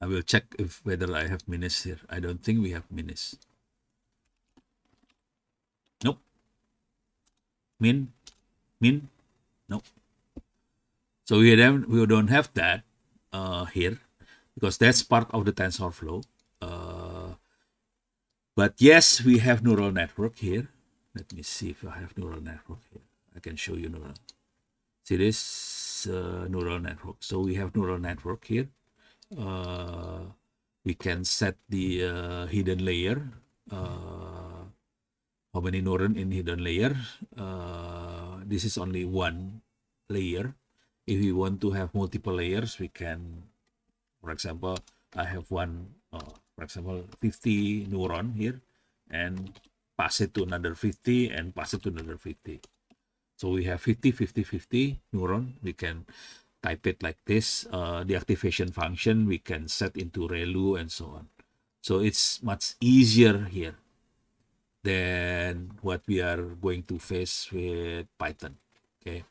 I will check if whether I have minutes here. I don't think we have minutes. Nope. Min. Nope. So we don't have that here because that's part of the TensorFlow. But yes, we have neural network here. Let me see if I have neural network here. I can show you neural. See this neural network. So we have neural network here. We can set the hidden layer. How many neuron in hidden layer? This is only one layer. If we want to have multiple layers, we can, for example, I have one, for example, 50 neuron here, and pass it to another 50 and pass it to another 50. So we have 50, 50, 50 neuron. We can type it like this. The activation function we can set into ReLU and so on. So it's much easier here than what we are going to face with Python. Okay,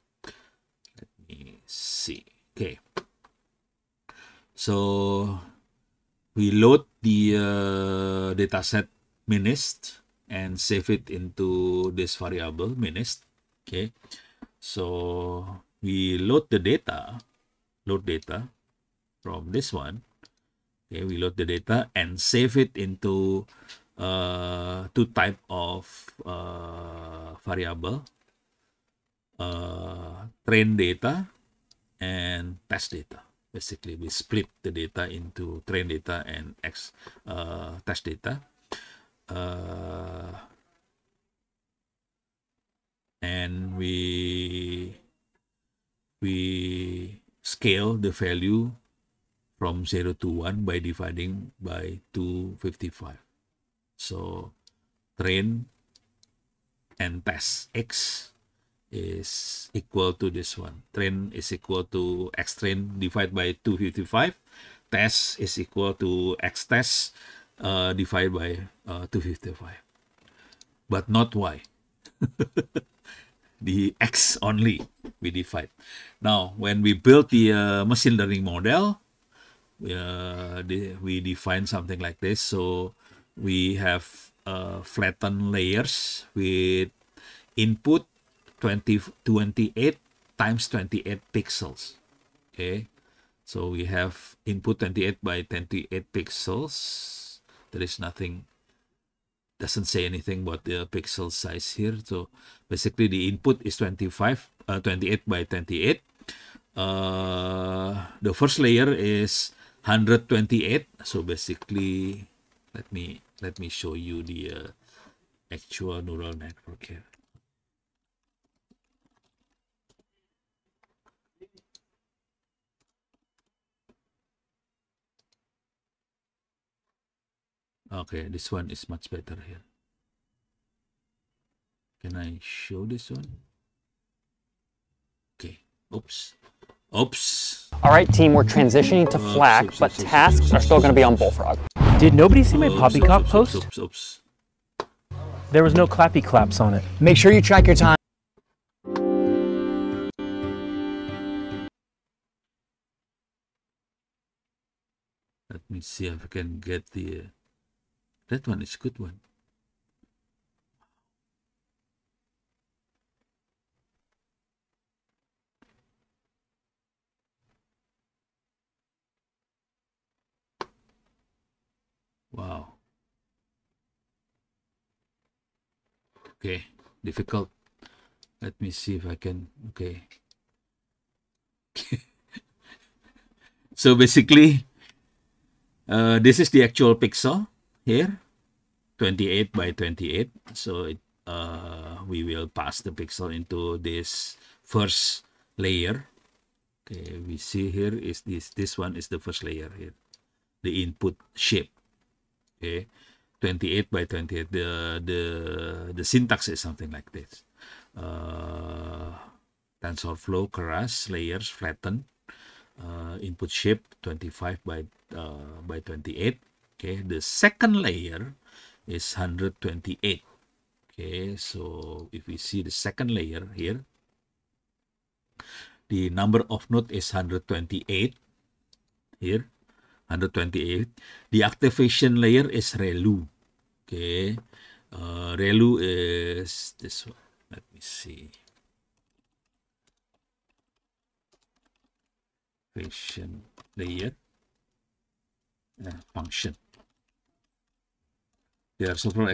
let me see. Okay, so we load the dataset MINST and save it into this variable MINST. Okay, so we load data from this one. Okay, we load the data and save it into two type of variable, train data and test data. Basically, we split the data into train data and test data. And we scale the value from 0 to 1 by dividing by 255. So train and test x is equal to this one. Train is equal to x train divided by 255. Test is equal to x test divided by 255. But not y. The x only we divide. Now, when we build the machine learning model, we define something like this. So we have flattened layers with input 28 times 28 pixels. Okay, so we have input 28 by 28 pixels. There is nothing, doesn't say anything about the pixel size here. So basically the input is 28 by 28. The first layer is 128. So basically, let me show you the actual neural network here. Okay, this one is much better here. Can I show this one? Okay. Oops. All right, team, we're transitioning to FLAC, but tasks are still going to be on Bullfrog. Did nobody see my poppycock post? Oops. There was no clappy claps on it. Make sure you track your time. Let me see if I can get the... that one is a good one. Wow. Okay, difficult. Let me see if I can. Okay. So basically, this is the actual pixel here, 28 by 28. So we will pass the pixel into this first layer. Okay, we see here is this one is the first layer here, the input shape. Okay, 28 by 28. The syntax is something like this. TensorFlow, keras, layers, flatten, input shape 25 by 28. Okay, the second layer is 128. Okay, so if we see the second layer here, the number of node is 128 here, 128. The activation layer is ReLU. Okay, ReLU is this one. Let me see. Activation layer function. There are several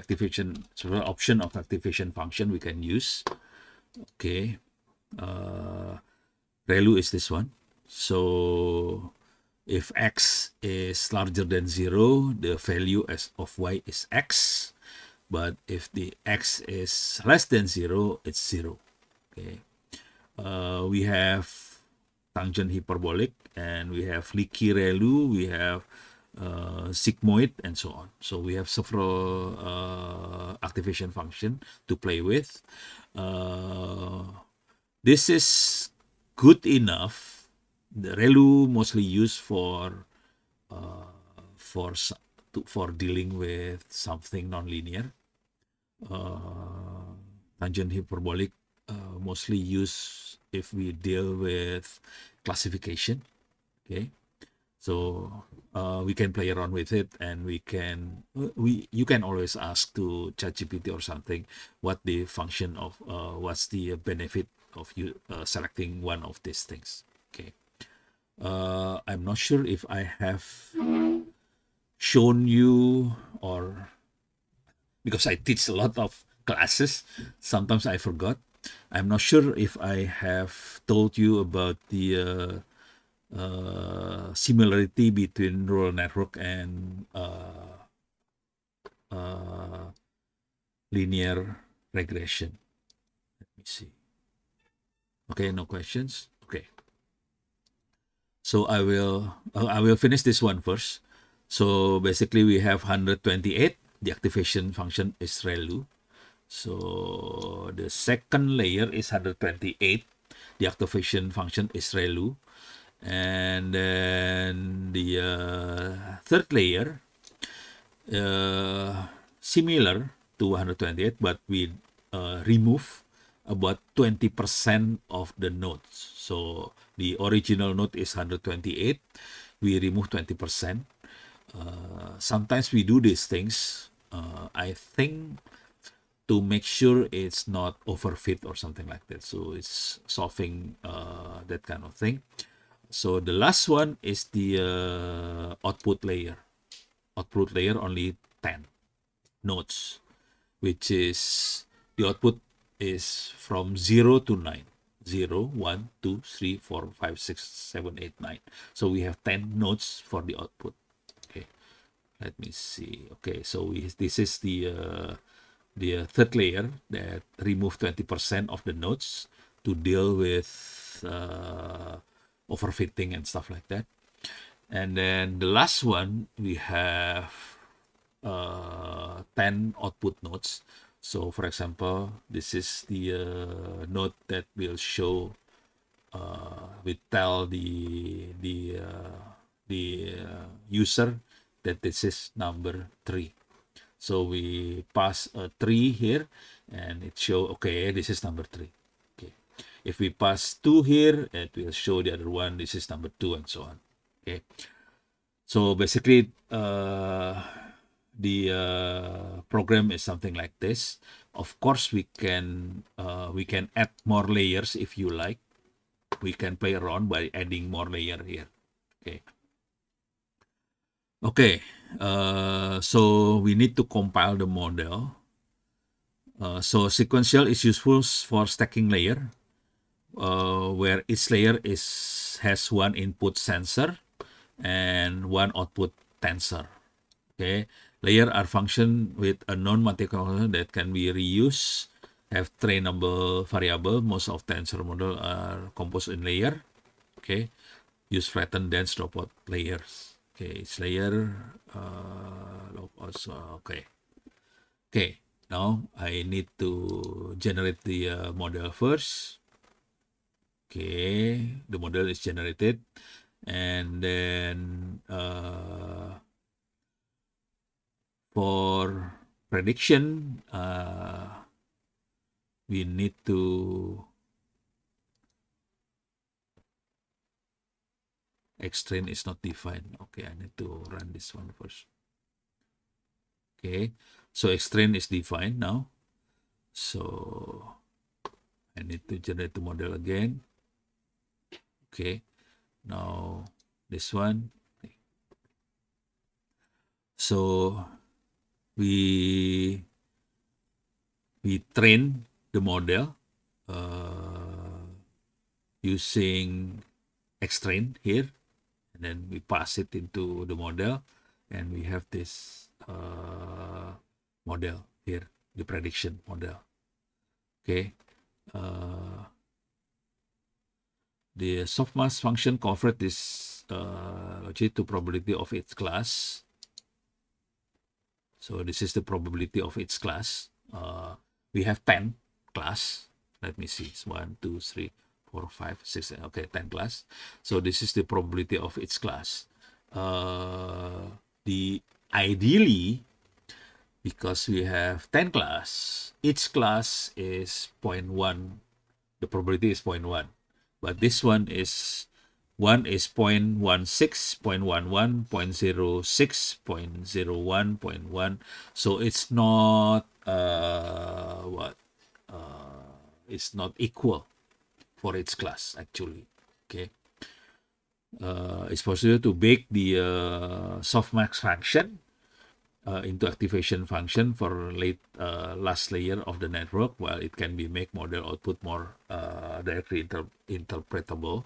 option of activation function we can use. Okay, ReLU is this one. So if x is larger than 0, the value of y is x. But if the x is less than 0, it's 0. Okay. We have tangent hyperbolic, and we have leaky ReLU, we have sigmoid, and so on. So we have several activation function to play with. This is good enough. The ReLU mostly used for dealing with something nonlinear. Tangent hyperbolic mostly used if we deal with classification. Okay, so we can play around with it, and you can always ask to ChatGPT or something what the function of what's the benefit of you selecting one of these things. Okay, I'm not sure if I have shown you, or because I teach a lot of classes, sometimes I forgot. I'm not sure if I have told you about the similarity between neural network and linear regression. Let me see. Okay, no questions. Okay, so I will finish this one first. So basically, we have 128. The activation function is ReLU. So the second layer is 128. The activation function is ReLU. And then the third layer, similar to 128, but we remove about 20% of the nodes. So the original node is 128. We remove 20%. Sometimes we do these things, I think, to make sure it's not overfit or something like that. So it's solving that kind of thing. So the last one is the output layer. Output layer only 10 nodes, which is the output is from 0 to 9. 0, 1, 2, 3, 4, 5, 6, 7, 8, 9. So we have 10 nodes for the output. Okay, let me see. Okay, so this is the third layer that remove 20% of the nodes to deal with overfitting and stuff like that. And then the last one, we have 10 output nodes. So for example, this is the node that will show, we tell the user that this is number 3. So we pass a 3 here, and it show, okay, this is number 3. Okay, if we pass 2 here, it will show the other one, this is number 2, and so on. Okay, so basically the program is something like this. Of course, we can add more layers if you like. We can play around by adding more layer here. Okay. Okay, so we need to compile the model. So sequential is useful for stacking layer, where each layer has one input sensor and one output tensor. Okay, layer are function with a non-mathematical that can be reused, have trainable variable. Most of tensor model are composed in layer. Okay, use flattened dense dropout layers. Okay, it's layer also. Okay. Now I need to generate the model first. Okay, the model is generated, and then for prediction, we need to X-train is not defined. Okay, I need to run this one first. Okay, so X-train is defined now. So I need to generate the model again. Okay, now this one. So we train the model using X-train here, and then we pass it into the model, and we have this model here, the prediction model. Okay, the softmax function convert this logic to probability of its class. So this is the probability of its class. We have 10 class. Let me see. It's 1, 2, 3, 4, 5, 6. Okay, 10 class. So this is the probability of its class. Ideally, because we have 10 class, each class is 0.1. The probability is 0.1. But this one is 0.16, 0.11, 0.06, 0.01, 0.1. So it's not it's not equal for its class actually. Okay. It's possible to bake the softmax function into activation function for last layer of the network, while it can be make model output more directly interpretable.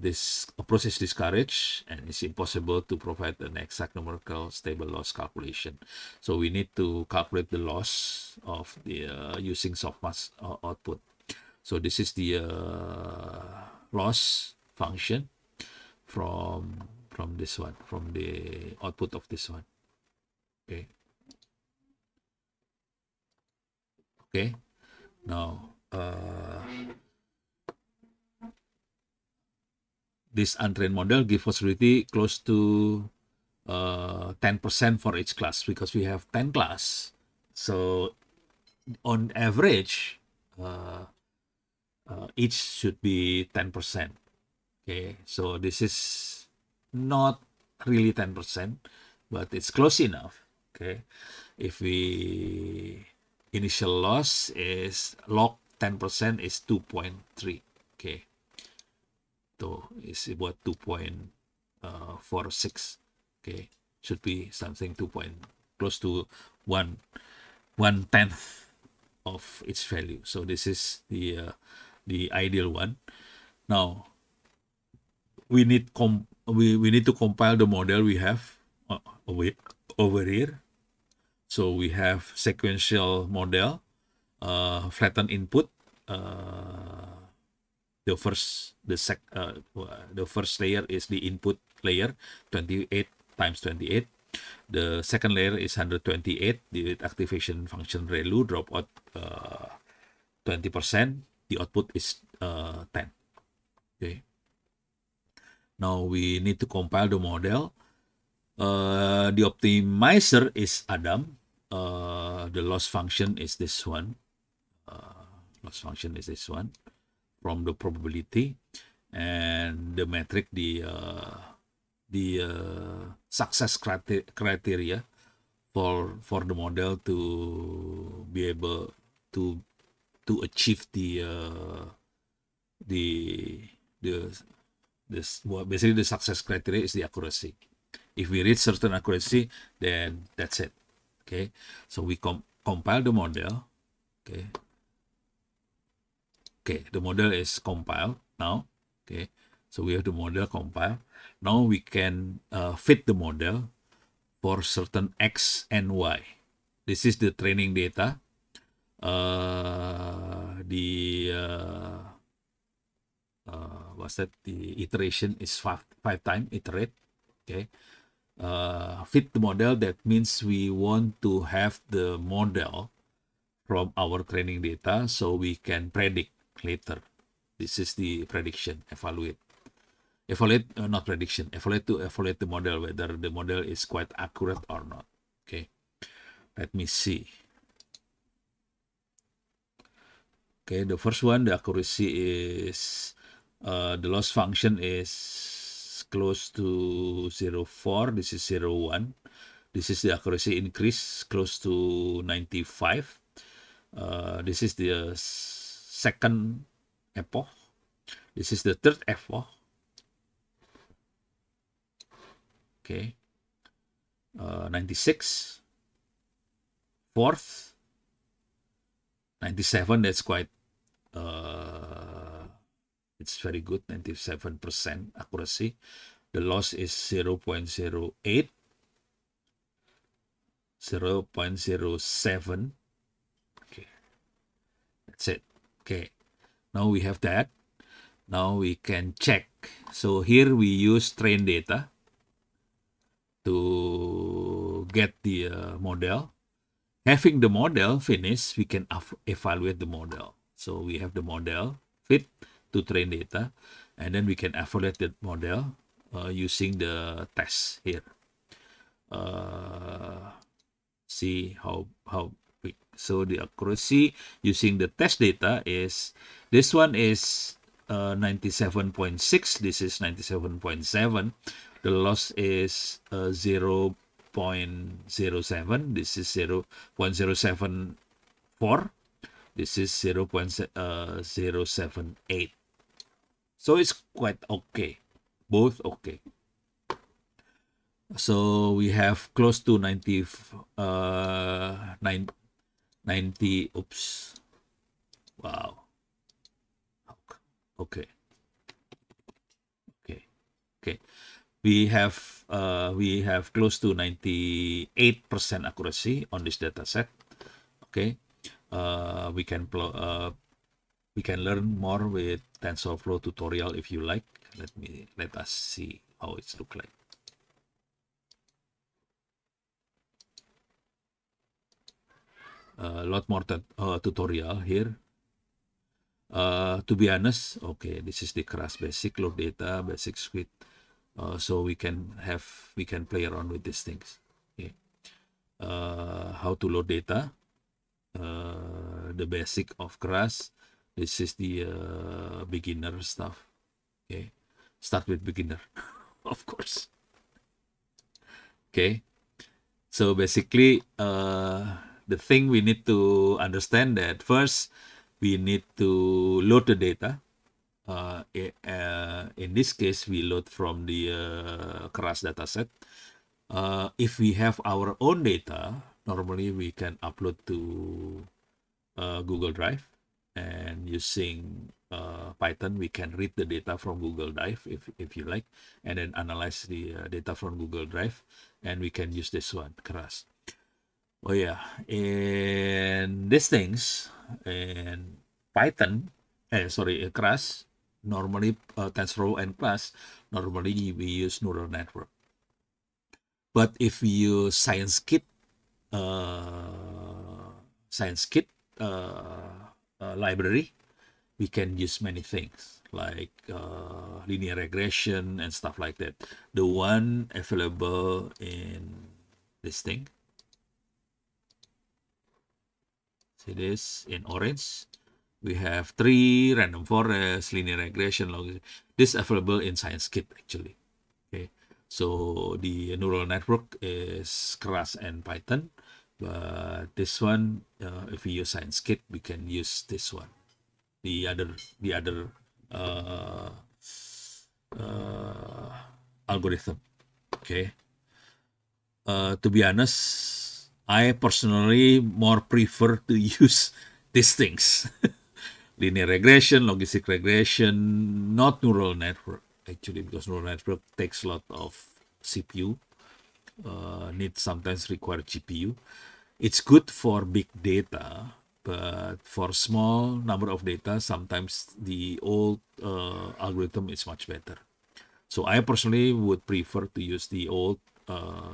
This approach is discouraged, and it's impossible to provide an exact numerical stable loss calculation. So we need to calculate the loss of the using softmax output. So this is the loss function from this one, from the output of this one. Okay. Okay. Now this untrained model gives possibility close to 10% for each class, because we have 10 class. So on average, each should be 10%. Okay, so this is not really 10%, but it's close enough. Okay, if we initial loss is log 10% is 2.3. Okay, so it's about 2.46. Okay, should be something close to 1/10 of its value. So this is the ideal one. Now we need to compile the model we have over here. So we have sequential model, flattened input. The first layer is the input layer, 28 times 28. The second layer is 128. The activation function ReLU drop out 20%. The output is 10. Okay. Now we need to compile the model. The optimizer is Adam. The loss function is this one. From the probability, and the metric, the success criteria for the model to be able to achieve basically the success criteria is the accuracy. If we reach certain accuracy, then that's it. Okay, so we compile the model. Okay. Okay, the model is compiled now. Okay, so we have the model compiled. Now we can fit the model for certain X and Y. This is the training data. What's that? The iteration is five time iterate. Okay. Fit the model. That means we want to have the model from our training data so we can predict later. This is the prediction, evaluate, not prediction, evaluate the model, whether the model is quite accurate or not. Okay, let me see. Okay, the first one, the accuracy is, the loss function is close to 0.4. This is 0.1. This is the accuracy increase close to 95. This is the second epoch. This is the third epoch. Okay. 96. Fourth. 97, that's quite, it's very good, 97% accuracy. The loss is 0.08. 0.07. Okay. That's it. Okay. Now we have that. Now we can check. So here we use train data to get the model. Having the model finished, we can evaluate the model. So we have the model fit to train data, and then we can evaluate the model using the test here. See how big. So the accuracy using the test data is, this one is 97.6. This is 97.7. The loss is 0.07. This is 0.074. This is 0.078. So it's quite okay. Both okay. So we have close to 90, 90, oops. Wow. Okay. Okay. Okay. We have close to 98% accuracy on this data set. Okay. We can learn more with TensorFlow tutorial if you like. Let us see how it's look like. A lot more tutorial here. To be honest, okay, this is the crash basic load data, basic squid. So we can play around with these things. Okay. How to load data, the basic of crash. This is the beginner stuff. Okay, start with beginner, of course. Okay, so basically, the thing we need to understand that first we need to load the data. In this case, we load from the crash dataset. If we have our own data, normally we can upload to Google Drive, and using Python, we can read the data from Google Drive if you like, and then analyze the data from Google Drive, and we can use this one, crash. Oh yeah, in these things, in Python, crash, normally TensorFlow and class, normally we use neural network. But if we use scikit library, we can use many things like linear regression and stuff like that. The one available in this thing, see this in orange, we have 3 random forest, linear regression, this available in scikit actually. Okay, so the neural network is crash and Python, but this one, if we use scikit, we can use this one, the other algorithm. Okay, to be honest, I personally more prefer to use these things. Linear regression, logistic regression, not neural network, actually, because neural network takes a lot of CPU, needs sometimes require GPU. It's good for big data, but for small number of data, sometimes the old algorithm is much better. So I personally would prefer to use the old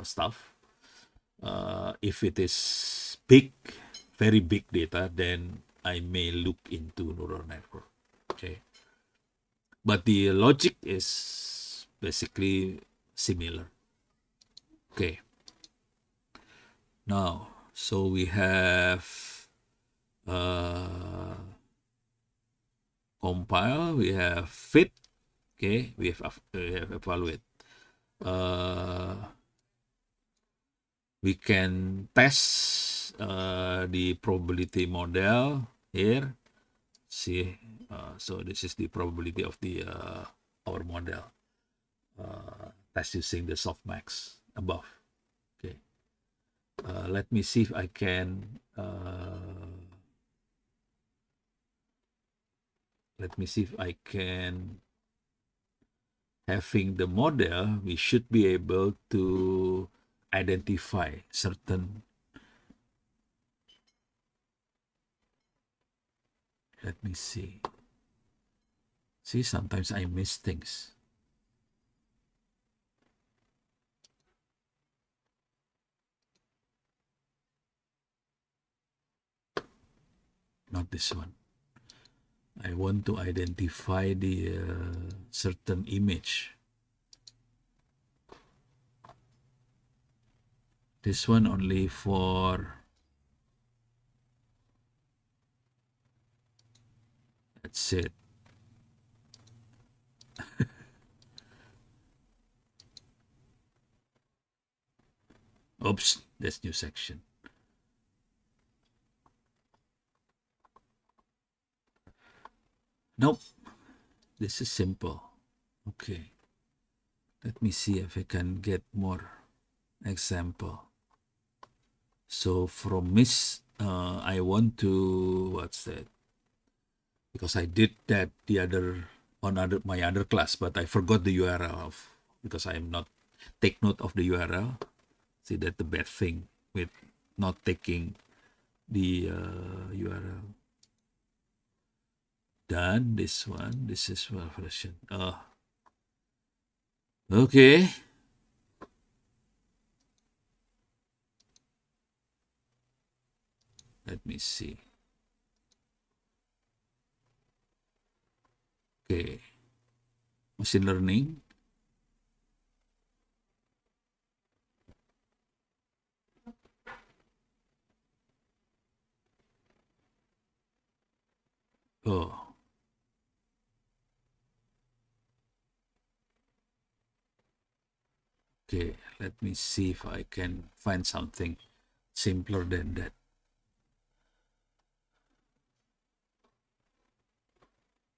stuff. If it is big, very big data, then I may look into neural network. Okay, but the logic is basically similar. Okay, now so we have compile, we have fit. Okay, we have evaluate. We can test the probability model here. See, so this is the probability of the our model. Test using the softmax above. Okay, let me see if I can. Let me see if I can. Having the model, we should be able to identify certain. Let me see. See, sometimes I miss things. Not this one. I want to identify the certain image. This one only for, that's it. Oops, that's new section. Nope, this is simple. Okay, let me see if I can get more example. So from MINST, I want to, what's that? Because I did that the other on my other class, but I forgot the URL of, because I am not take note of the URL. See, that's the bad thing with not taking the URL. Done this one. This is version. Okay. Let me see. Okay. Machine learning. Oh. Okay, let me see if I can find something simpler than that.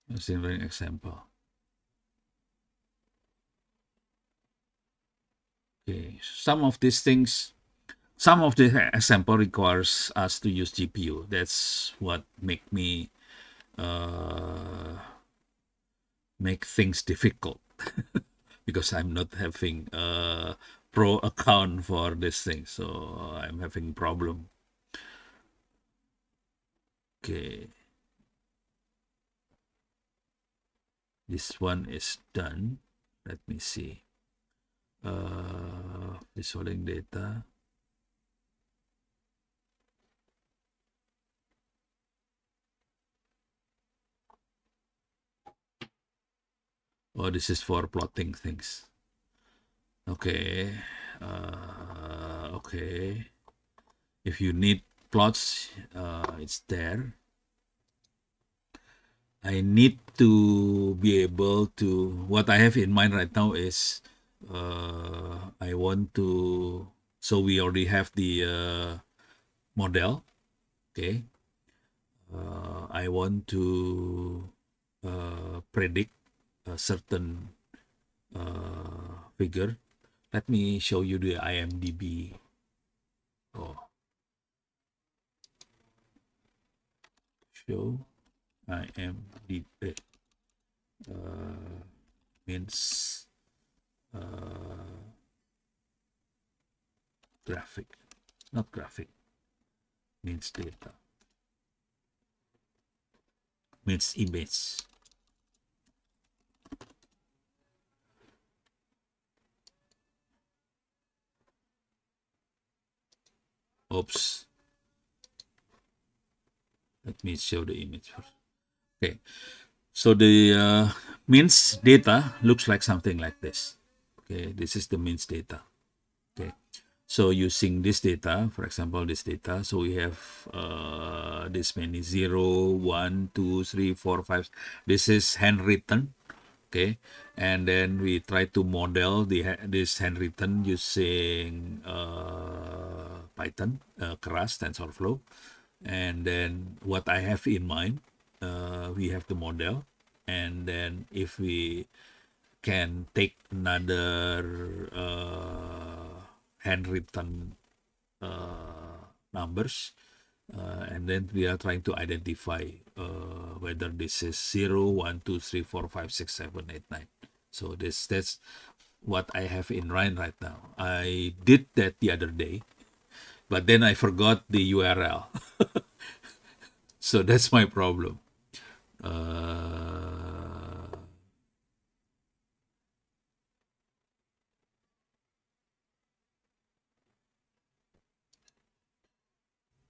Machine learning example. Okay, some of these things, some of the example requires us to use GPU. That's what make me make things difficult because I'm not having a pro account for this thing, so I'm having problem. Okay, this one is done. Let me see. Visualizing data. Oh, this is for plotting things. Okay. Okay. If you need plots, it's there. I need to be able to, what I have in mind right now is I want to, so we already have the model. Okay. I want to predict a certain figure. Let me show you the IMDb. Oh, show IMDb means graphic, not graphic, means data, means image. Oops. Let me show the image first. Okay, so the MINST data looks like something like this. Okay, this is the MINST data. Okay, so using this data, for example, this data, so we have this many 0, 1, 2, 3, 4, 5. This is handwritten. Okay, and then we try to model this handwritten using Python, Keras, TensorFlow. And then what I have in mind, we have the model, and then if we can take another handwritten numbers, and then we are trying to identify whether this is 0, 1, 2, 3, 4, 5, 6, 7, 8, 9. So that's what I have in mind right now. I did that the other day, but then I forgot the URL. So that's my problem.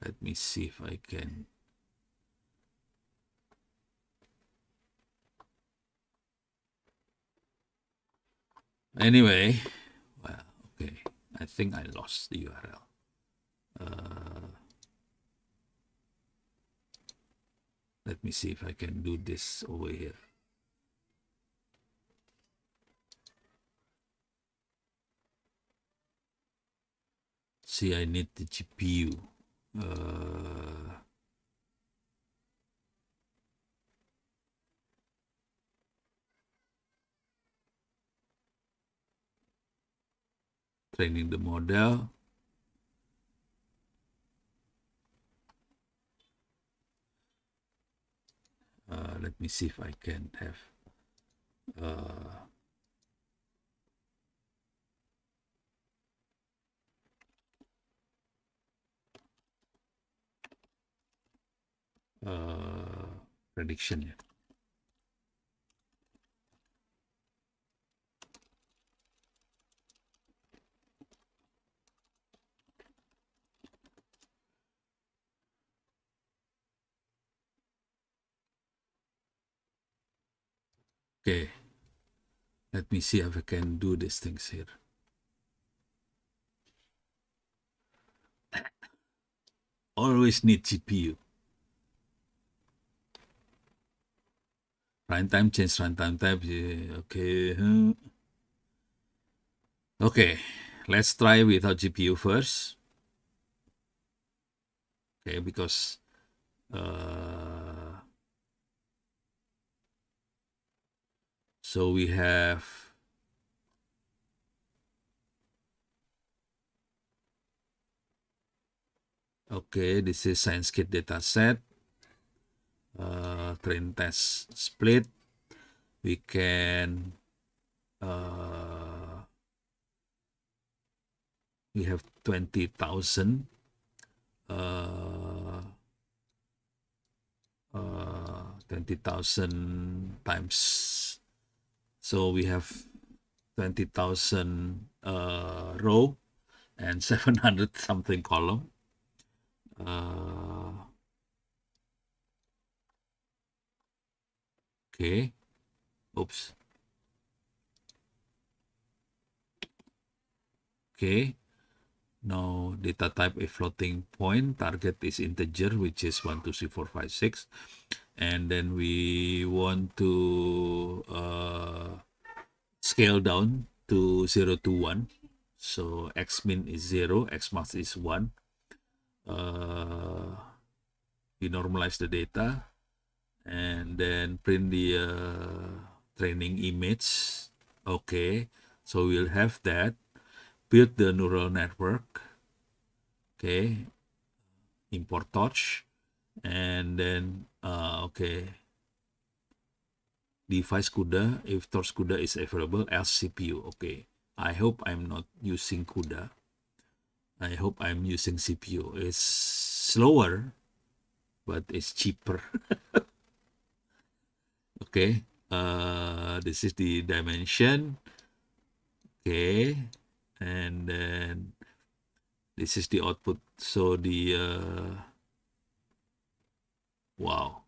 Let me see if I can. Anyway, well, okay. I think I lost the URL. Let me see if I can do this over here. See, I need the GPU. Training the model. Let me see if I can have prediction here. Okay, let me see if I can do these things here. Always need GPU. Runtime, change runtime type. Okay. Okay, let's try without GPU first. Okay, because so we have okay, this is ScienceKit dataset. Train test split. We can we have 20,000 20,000 times, so we have 20,000 row and 700 something column. Okay, oops. Okay, now data type a floating point, target is integer, which is 1, 2, 3, 4, 5, 6. And then we want to scale down to 0 to 1. So x min is 0, x max is 1. We normalize the data and then print the training image. Okay, so we'll have that. Build the neural network. Okay, import torch, and then Okay. Device CUDA, if Torch CUDA is available, else CPU. Okay. I hope I'm not using CUDA. I hope I'm using CPU. It's slower, but it's cheaper. Okay. This is the dimension. Okay. And then this is the output. So the wow.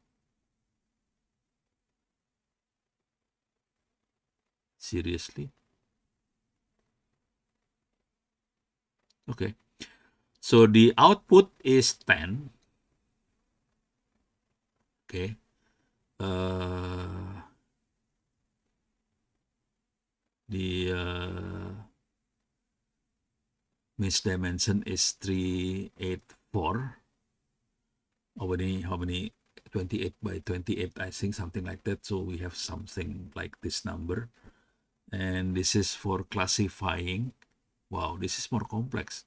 Seriously? Okay. So the output is 10. Okay. The MINST dimension is 384. How many? 28 by 28, I think, something like that. So we have something like this number. And this is for classifying. Wow, this is more complex.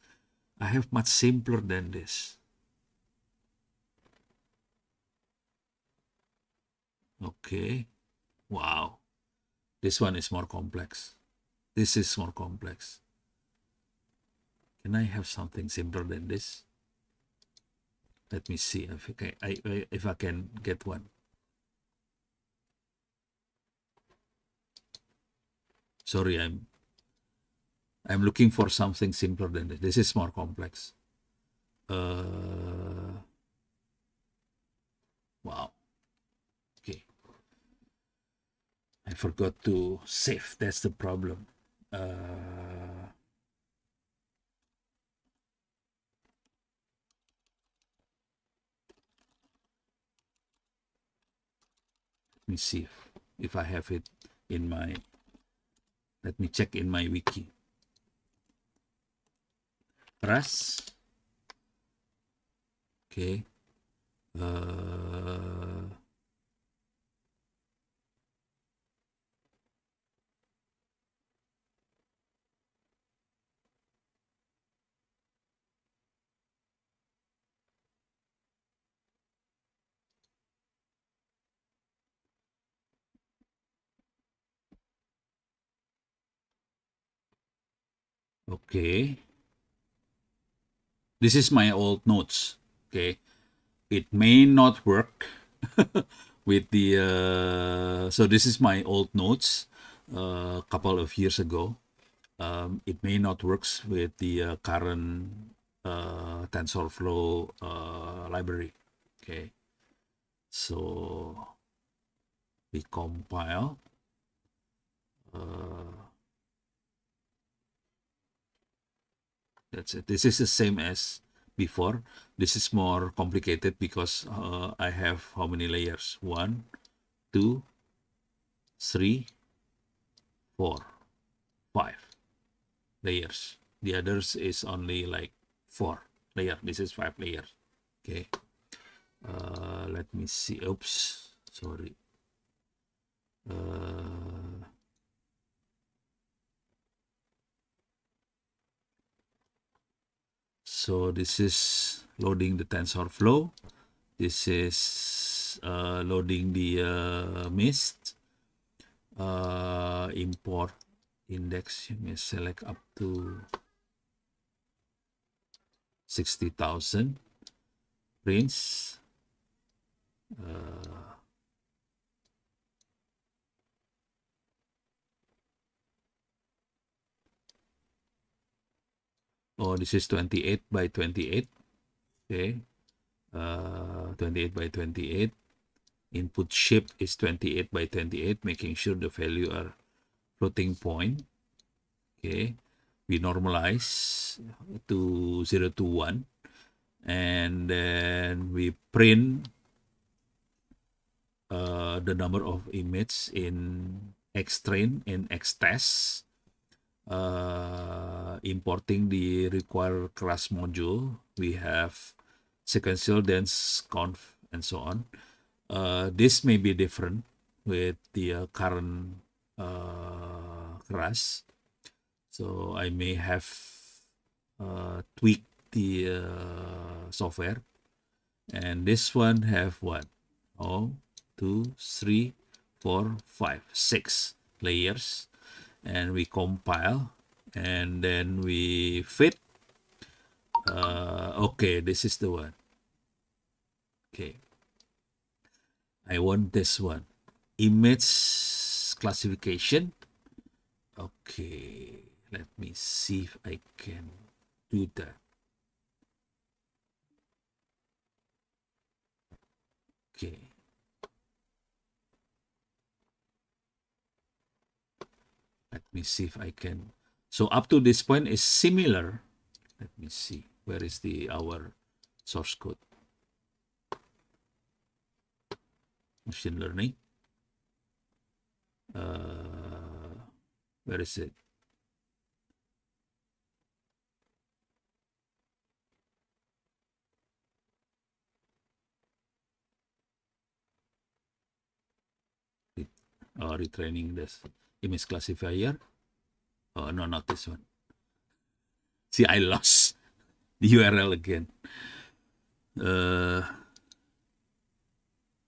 I have much simpler than this. Okay. Wow. This one is more complex. This is more complex. Can I have something simpler than this? Let me see if I can get one. Sorry, I'm looking for something simpler than this. This is more complex. Wow. Okay. I forgot to save. That's the problem. Let me see if I have it in my. Let me check in my wiki. Ras. Okay. Okay. This is my old notes. Okay. It may not work with the so this is my old notes a couple of years ago. It may not works with the current TensorFlow library. Okay, so we compile. That's it. This is the same as before. This is more complicated because I have how many layers? 1, 2, 3, 4, 5 layers. The others is only like 4 layer. This is 5 layers. Okay. Let me see. Oops. Sorry. So this is loading the TensorFlow. This is loading the MINST. Import index. You may select up to 60,000. Rinse. Oh, this is 28 by 28. Okay. 28 by 28. Input shape is 28 by 28, making sure the value are floating point. Okay. We normalize to 0 to 1. And then we print the number of images in xtrain and xtest. Importing the required class module, we have sequential dense conf and so on. This may be different with the current class, so I may have tweaked the software. And this one have what? Oh, 2, 3, 4, 5, 6 layers, and we compile, and then we fit. Okay, this is the one. Okay, I want this one. Image classification. Okay, let me see if I can do that. Okay. Let me see if I can. So up to this point is similar. Let me see. Where is our source code? Machine learning. Where is it? Retraining this image classifier. Oh, no, not this one. See, I lost the URL again.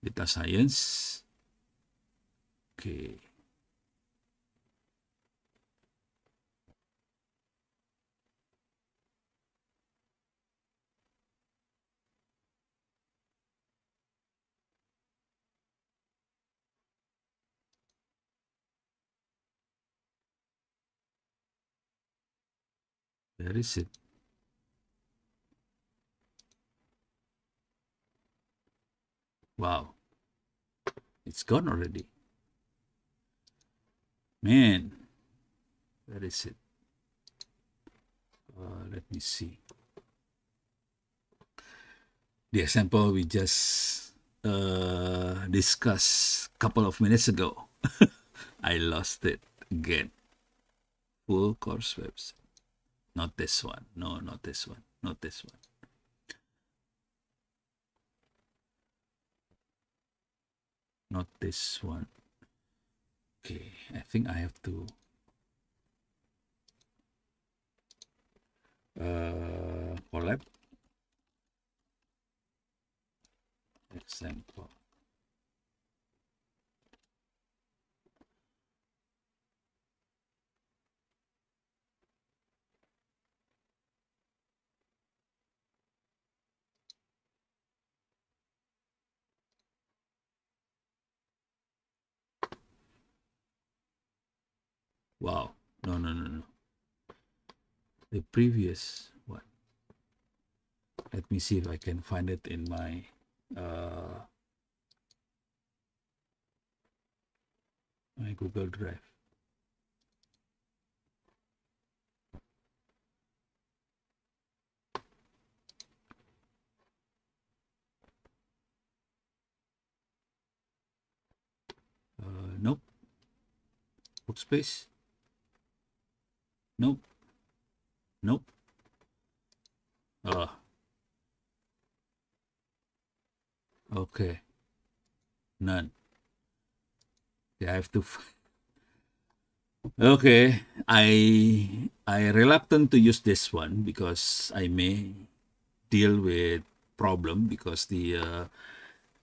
Data science. Okay. Where is it? Wow. It's gone already. Man. Where is it? Let me see. The example we just discussed a couple of minutes ago. I lost it again. Full course website. Not this one. No, not this one. Not this one. Not this one. Okay, I think I have to collab. Example. Wow. No, no, no, no. The previous one. Let me see if I can find it in my my Google Drive. Nope. Workspace. Nope. Nope. Okay. None. Yeah, I have to. Okay, I reluctant to use this one because I may deal with problem because the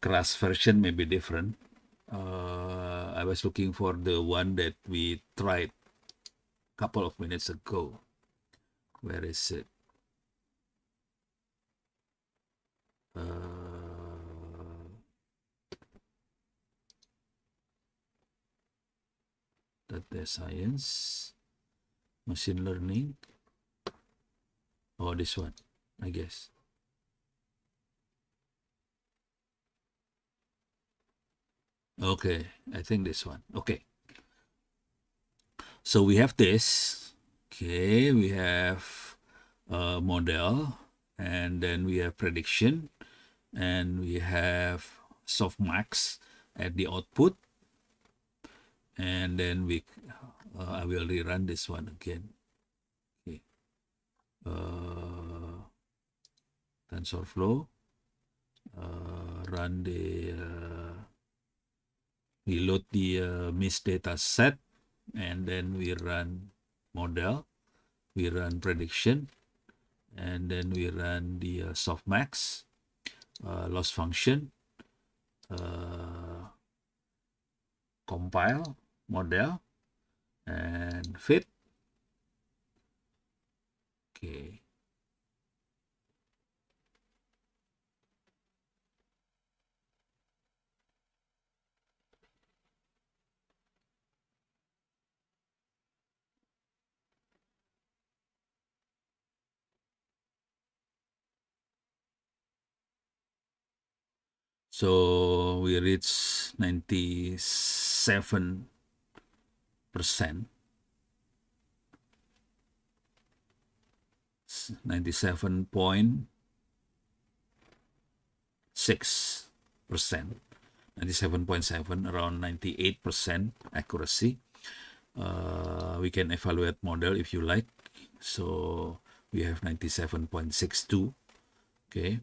crash version may be different. I was looking for the one that we tried a couple of minutes ago. Where is it? Data science, machine learning. Oh, this one, I guess. Okay, I think this one. Okay. So we have this. Okay, we have a model, and then we have prediction, and we have softmax at the output, and then we I will rerun this one again. Okay. TensorFlow, run the we load the MINST data set, and then we run model, we run prediction, and then we run the softmax loss function, compile model and fit. Okay. So we reach 97%. 97.6%, 97.7, around 98% accuracy. We can evaluate model if you like. So we have 97.62. Okay,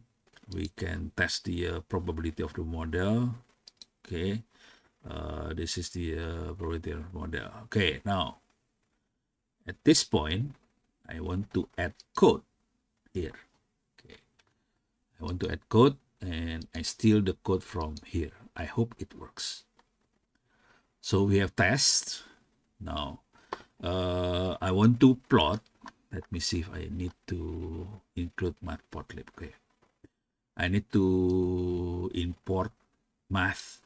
we can test the probability of the model. Okay, this is the probability of the model. Okay, now at this point, I want to add code here. Okay, I want to add code and I steal the code from here. I hope it works. So we have test. Now I want to plot. Let me see if I need to include matplotlib. Okay, I need to import matplotlib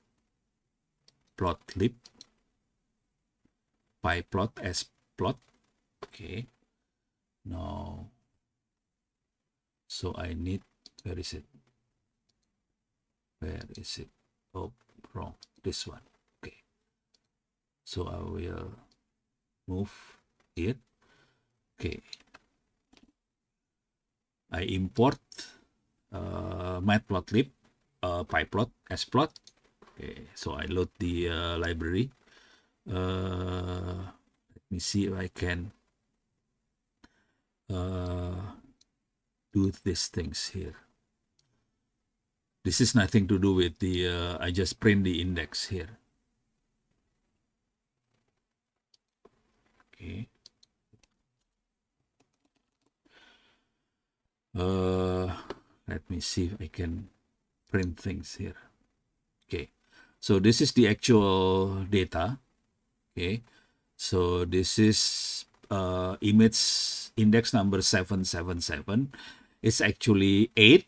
pyplot as plot. Okay, now so I need, where is it? Where is it? Oh, wrong. This one. Okay. So I will move it. Okay. I import matplotlib pyplot as plot. Okay. So I load the library. Let me see if I can do these things here. This is nothing to do with the, I just print the index here. Okay. Let me see if I can print things here. Okay. So this is the actual data. Okay. So this is image index number 777. It's actually 8.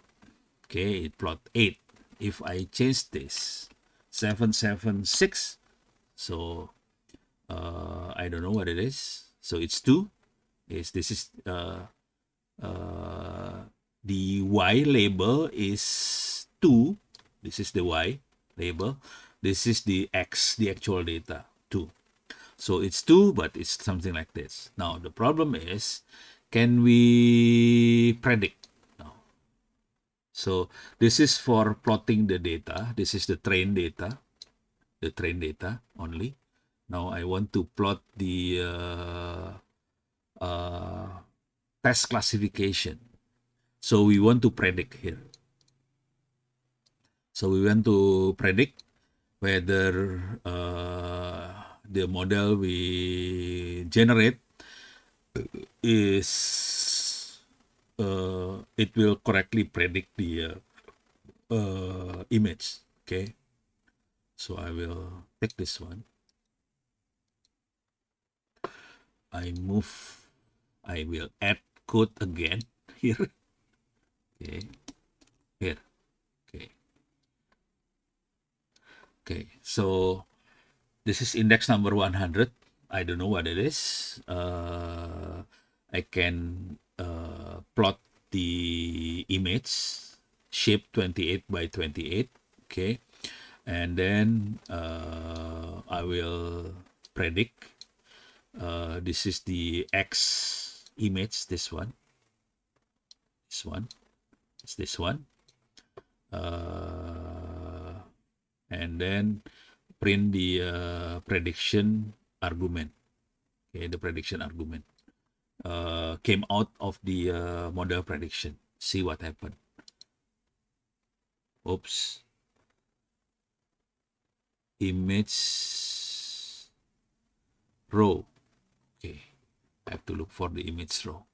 Okay, it plot 8. If I change this 776, so I don't know what it is. So it's 2. This is the Y label is 2. This is the Y label. This is the X, the actual data, 2. So it's 2, but it's something like this. Now the problem is, can we predict? No. So this is for plotting the data. This is the train data only. Now I want to plot the test classification. So we want to predict here. So we want to predict whether the model we generate is it will correctly predict the image. Okay, so I will take this one. I will add code again here. Okay, here. Okay, so this is index number 100. I don't know what it is. I can plot the image shape 28 by 28. Okay, and then I will predict. This is the X image. This one. It's this one. And then print the prediction argument. Okay, the prediction argument came out of the model prediction. See what happened. Oops. Image row. Okay, I have to look for the image row.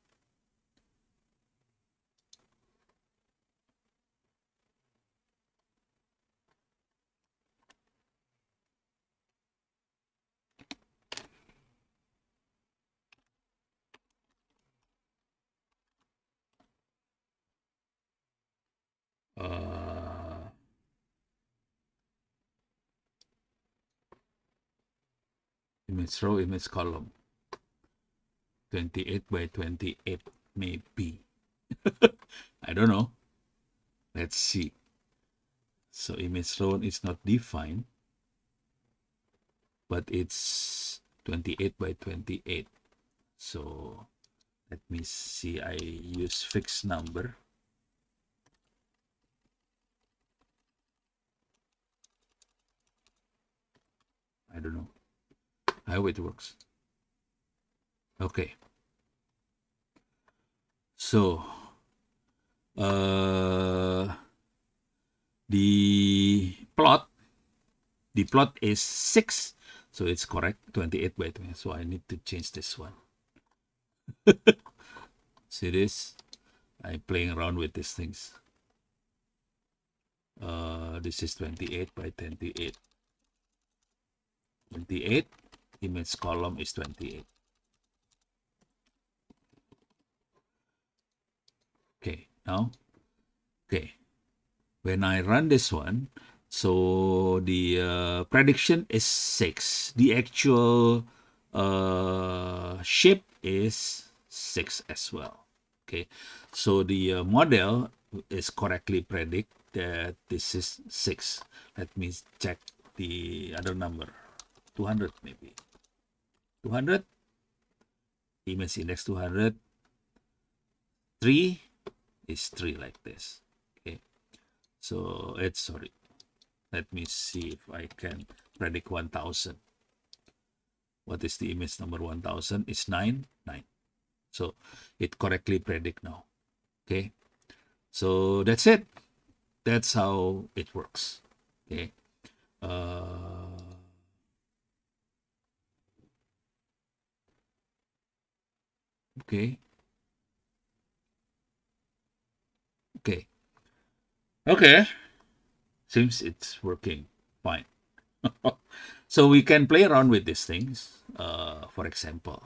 Image row, image column. 28 by 28, maybe. I don't know. Let's see. So image row is not defined, but it's 28 by 28. So let me see. I use fixed number. I don't know how it works. Okay. So the plot is 6, so it's correct, 28 by 20. So I need to change this one. See this? I'm playing around with these things. This is 28 by 28. 28, image column is 28. Okay, now, okay. When I run this one, so the prediction is 6. The actual shape is 6 as well. Okay, so the model is correctly predict that this is 6. Let me check the other number. 200 maybe. 200. Image index 200. 3 is 3 like this. Okay. So it's, sorry. Let me see if I can predict 1000. What is the image number 1000? It's 9, 9. So it correctly predict now. Okay. So that's it. That's how it works. Okay. Okay. Okay. Okay. Seems it's working fine. So we can play around with these things. For example,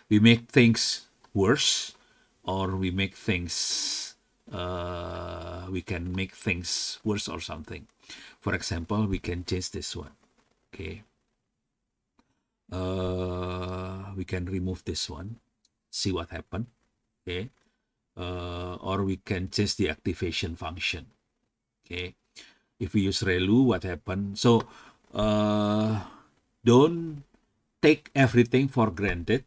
we make things worse, or we make things, we can make things worse or something. For example, we can change this one. Okay. We can remove this one. See what happened. Okay. Or we can change the activation function. Okay. If we use ReLU, what happened? So don't take everything for granted.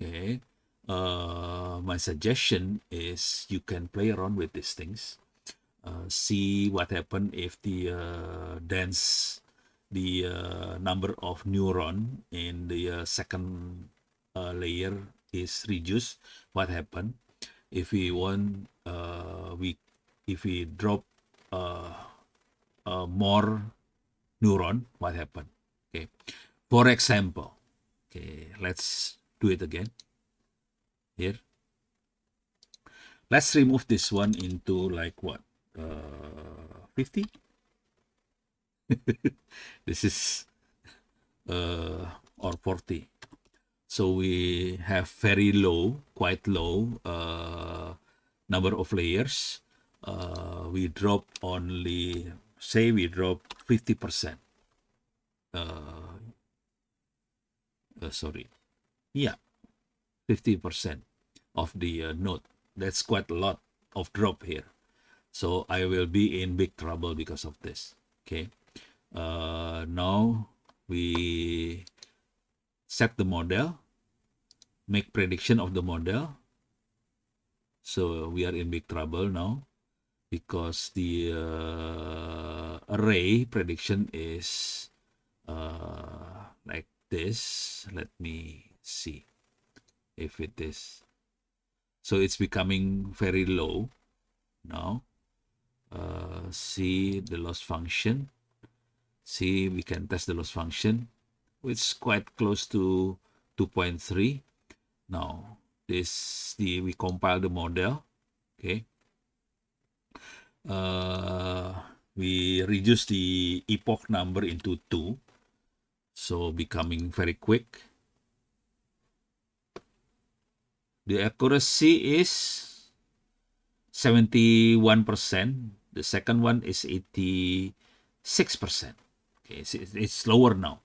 Okay. My suggestion is you can play around with these things. See what happened if the number of neuron in the second layer is reduced. What happened if we want if we drop more neuron? What happened? Okay, for example, okay, let's do it again here. Let's remove this one into like what, 50. This is or 40. So we have very low, quite low number of layers. We drop only, say we drop 50%. Sorry, yeah, 50% of the node. That's quite a lot of drop here. So I will be in big trouble because of this. Okay. Now we set the model, make prediction of the model. So we are in big trouble now because the array prediction is like this. Let me see if it is. So it's becoming very low now. See the loss function. See, we can test the loss function, which is quite close to 2.3. Now this, we compile the model. Okay. We reduce the epoch number into 2, so becoming very quick. The accuracy is 71%. The second one is 86%. Okay, it's lower now.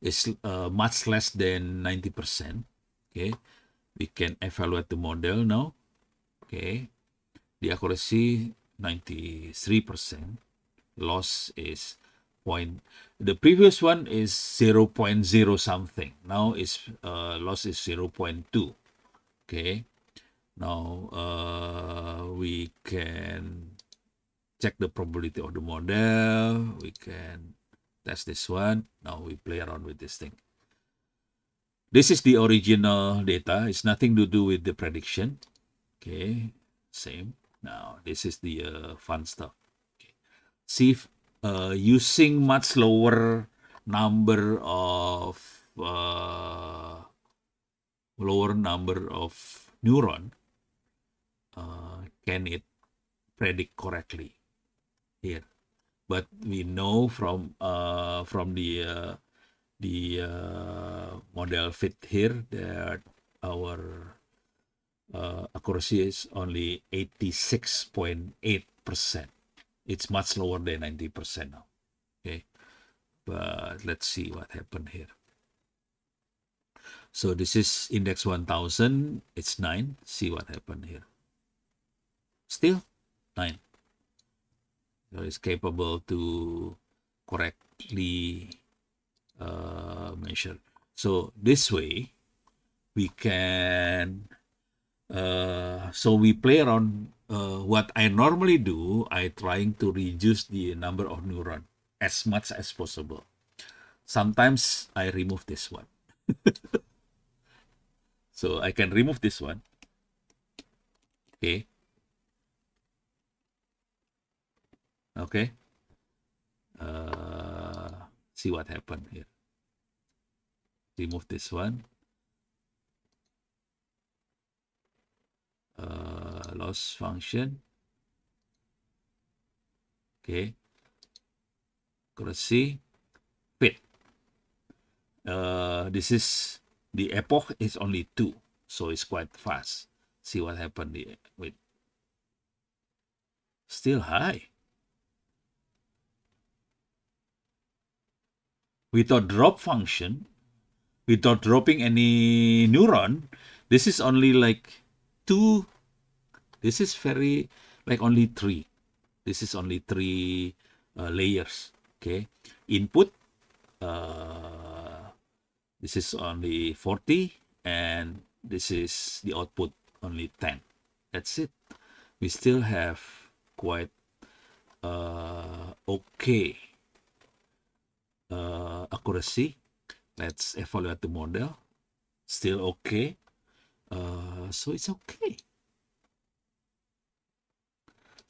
It's much less than 90%. Okay, we can evaluate the model now. Okay, the accuracy 93%. Loss is the previous one is 0.0 something. Now is loss is 0.2. Okay, now we can check the probability of the model. We can test this one. Now we play around with this thing. This is the original data. It's nothing to do with the prediction. Okay, same. Now this is the fun stuff. Okay. See if using much lower number of neuron, can it predict correctly here? But we know from the model fit here that our accuracy is only 86.8%. It's much lower than 90% now. Okay, but let's see what happened here. So this is index 1000. It's 9. See what happened here. Still 9. So it's capable to correctly measure. So this way we can so we play around. What I normally do, I trying to reduce the number of neuron as much as possible. Sometimes I remove this one. So I can remove this one. Okay. Okay. See what happened here. Remove this one. Loss function. Okay. Accuracy. Fit. This is the epoch is only 2, so it's quite fast. See what happened here. Wait. Still high. Without drop function, without dropping any neuron, this is only like 2. This is very like only 3. This is only 3 layers. Okay, input. This is only 40, and this is the output only 10. That's it. We still have quite okay accuracy. Let's evaluate the model. Still okay. So it's okay.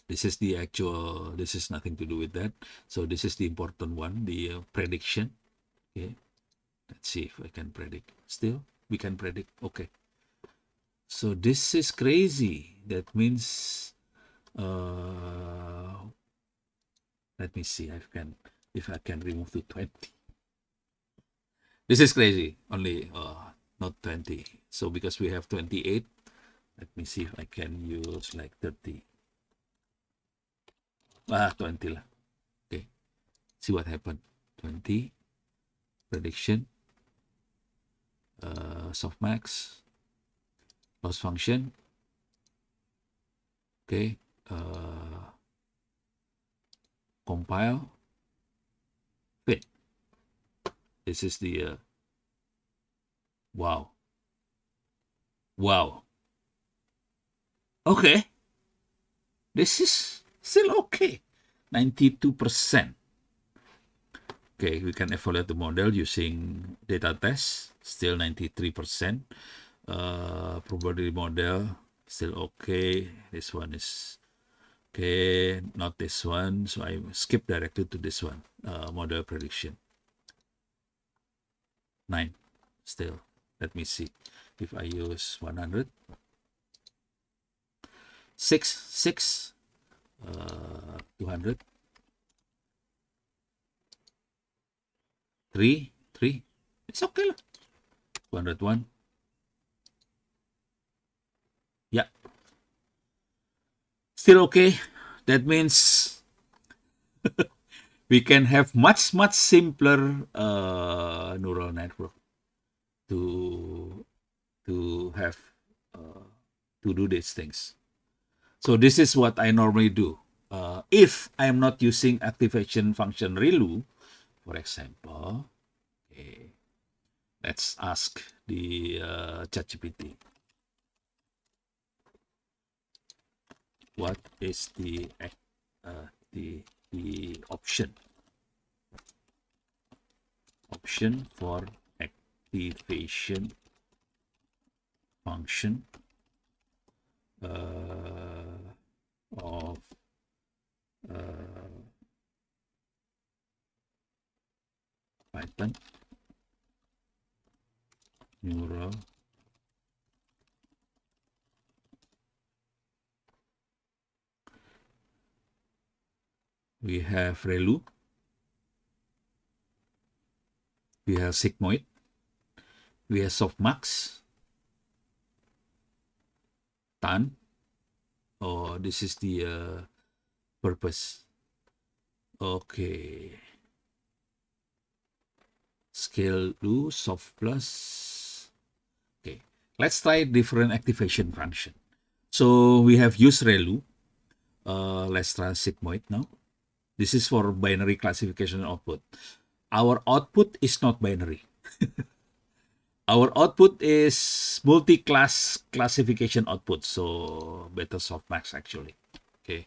This is the actual, this is nothing to do with that. So this is the important one, the prediction. Okay. Let's see if I can predict. Still, we can predict. Okay. So this is crazy. That means, let me see if I can remove to 20. This is crazy. Only not 20. So because we have 28, let me see if I can use like 30. 20 lah. Okay. See what happened. 20. Prediction. Softmax. Loss function. Okay. Compile. Fit. This is the wow. Wow. Okay. This is still okay. 92%. Okay, we can evaluate the model using data test. Still 93%. Probability model still okay. This one is okay, not this one. So I skip directly to this one. Model prediction. 9 still. Let me see if I use 100. 6 200. 3 it's okay lah. 201. Yeah, still okay. That means We can have much simpler neural network to have to do these things. So this is what I normally do. If I am not using activation function ReLU, for example, okay, let's ask the ChatGPT. What is the option for activation function of Python neural we have ReLU, we have sigmoid, we have softmax, tan. Oh, this is the purpose. Okay. Scale do soft plus. Okay, let's try different activation function. So we have used ReLU. Let's try sigmoid now. This is for binary classification output. Our output is not binary. Our output is multi-class classification output, so better softmax actually. Okay,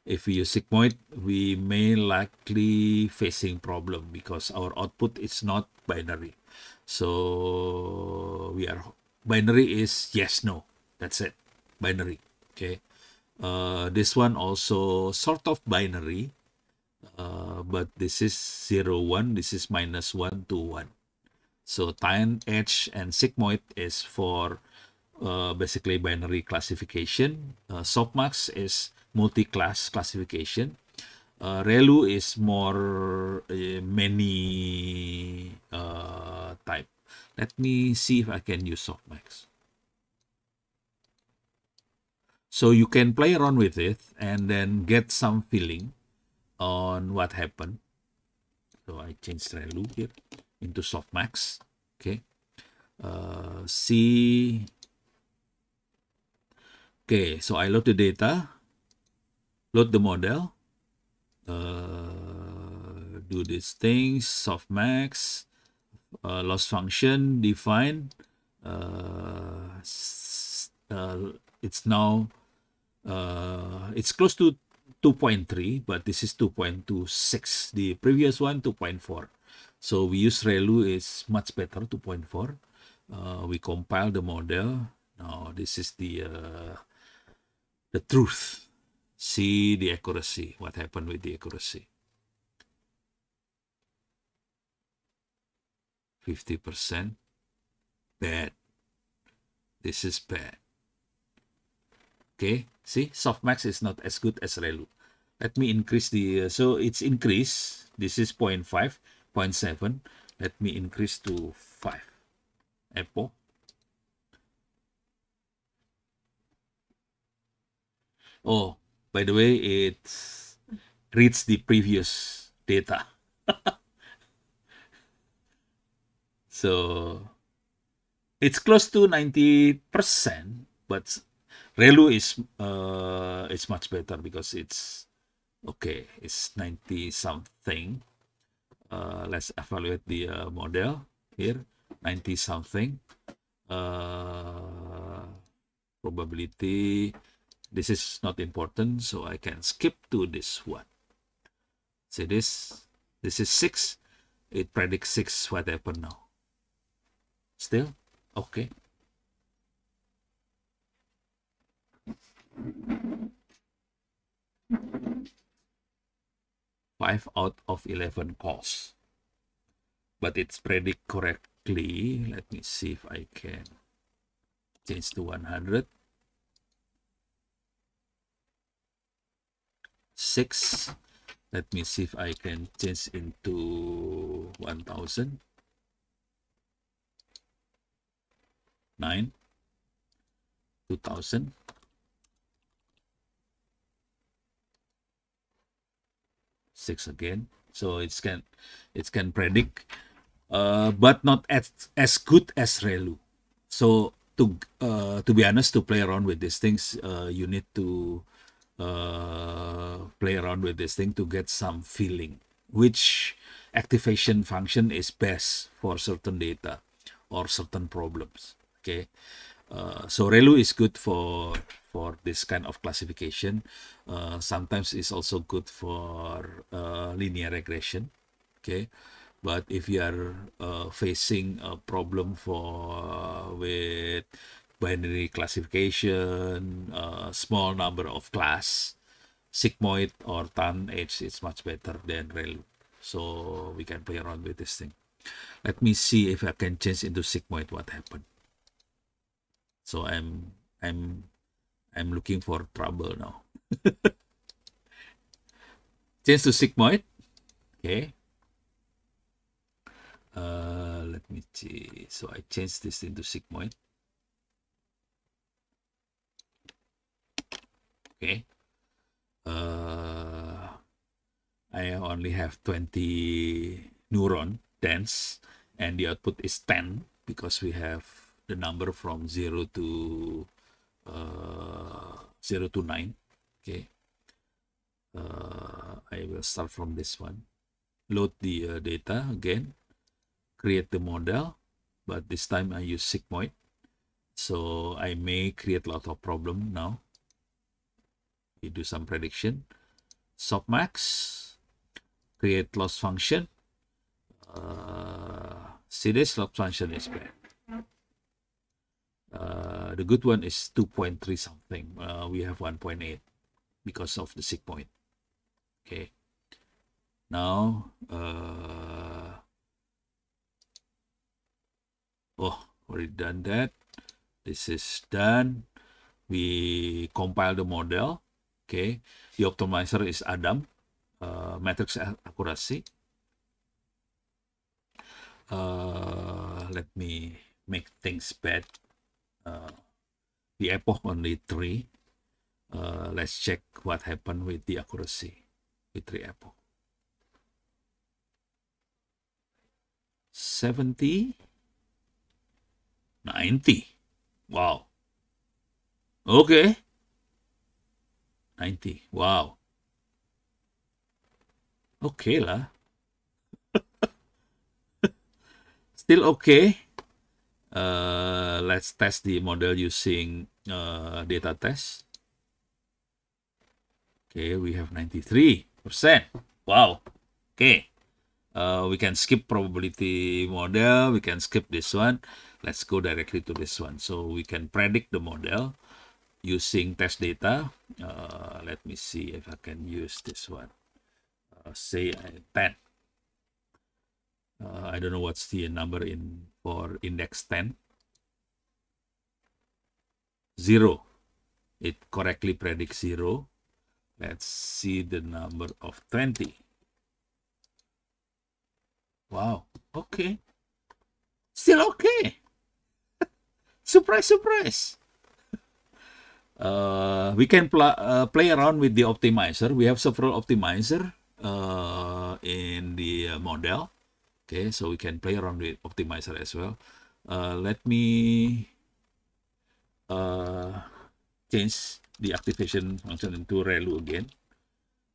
if we use sigmoid, we may likely facing problem because our output is not binary. So we are binary is yes, no. That's it, binary. Okay, this one also sort of binary, but this is 0, 1. This is -1 to 1. So tan, edge, and sigmoid is for basically binary classification. Softmax is multi-class classification. ReLU is more many type. Let me see if I can use softmax. So you can play around with it and then get some feeling on what happened. So I changed ReLU here into softmax. Okay. See. Okay, so I load the data, load the model, do these things, softmax, loss function, define. It's now, it's close to 2.3, but this is 2.26. The previous one, 2.4. So we use ReLU is much better, 2.4. We compile the model. Now this is the truth. See the accuracy, what happened with the accuracy. 50%, bad. This is bad. Okay, see, softmax is not as good as ReLU. Let me increase the, so it's increased. This is 0.5, 0.7. Let me increase to 5. Apple. Oh, by the way, it reads the previous data. So it's close to 90%, but ReLU is it's much better because it's okay. It's 90 something. Let's evaluate the model here. 90 something. Probability. This is not important, so I can skip to this one. See this? This is 6. It predicts 6. What happened now? Still? Okay. 5 out of 11 calls. But it's predict correctly. Let me see if I can change to 100. 6. Let me see if I can change into 1000. 9. 2000. 6 again. So it can predict, but not as good as ReLU. So to be honest, to play around with these things, you need to play around with this thing to get some feeling which activation function is best for certain data or certain problems. Okay, so ReLU is good for this kind of classification. Sometimes it's also good for linear regression. Okay, but if you are facing a problem with binary classification, small number of class, sigmoid or TAN-H is much better than ReLU. So we can play around with this thing. Let me see if I can change into sigmoid what happened. So I'm looking for trouble now. Change to sigmoid. Okay. Let me see. So I changed this into sigmoid. Okay. I only have 20 neuron dense, and the output is 10 because we have the number from 0 to 9. Okay. I will start from this one. Load the data again. Create the model, but this time I use sigmoid. So I may create a lot of problem now. We do some prediction. Softmax, create loss function. See this loss function is bad. The good one is 2.3 something. We have 1.8 because of the sigmoid. Okay. Now, already done that. This is done. We compile the model. Okay. The optimizer is Adam. Matrix accuracy. Let me make things bad. The epoch only 3. Let's check what happened with the accuracy with 3 epoch. 70, 90. Wow. Okay. 90. Wow. Okay lah. Still okay. Let's test the model using data test. Okay, we have 93%. Wow. Okay. We can skip probability model. We can skip this one. Let's go directly to this one. So we can predict the model using test data. Let me see if I can use this one. Say 10. I don't know what's the number for index 10. 0. It correctly predicts 0. Let's see the number of 20. Wow. Okay. Still okay. Surprise, surprise. We can play around with the optimizer. We have several optimizer in the model. Okay, so we can play around with optimizer as well. Let me change the activation function into ReLU again.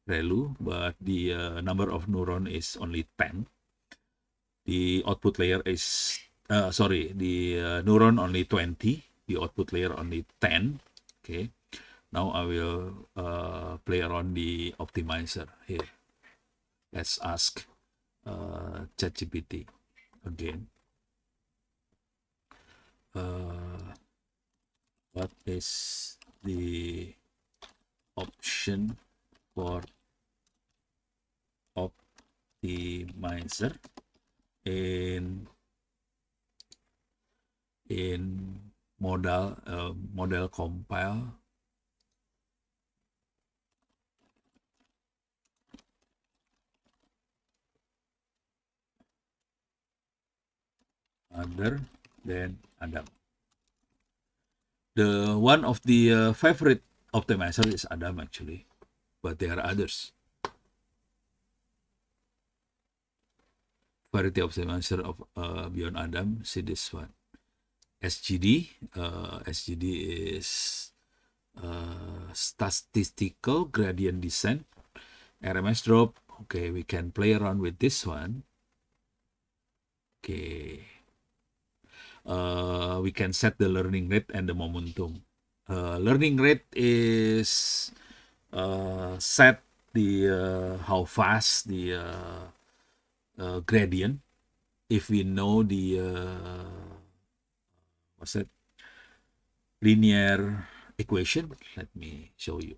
ReLU, but the number of neuron is only 10. The output layer is, the neuron only 20. The output layer only 10. Okay. Now I will play around the optimizer here. Let's ask ChatGPT again. What is the option for optimizer in model compile other than Adam? The one of the favorite optimizer is Adam actually, but there are others. variety of the measure of beyond Adam. See this one, SGD. SGD is statistical gradient descent. RMS drop. Okay, we can play around with this one. Okay. We can set the learning rate and the momentum. Learning rate is set the how fast the gradient. If we know the what's that, linear equation, let me show you.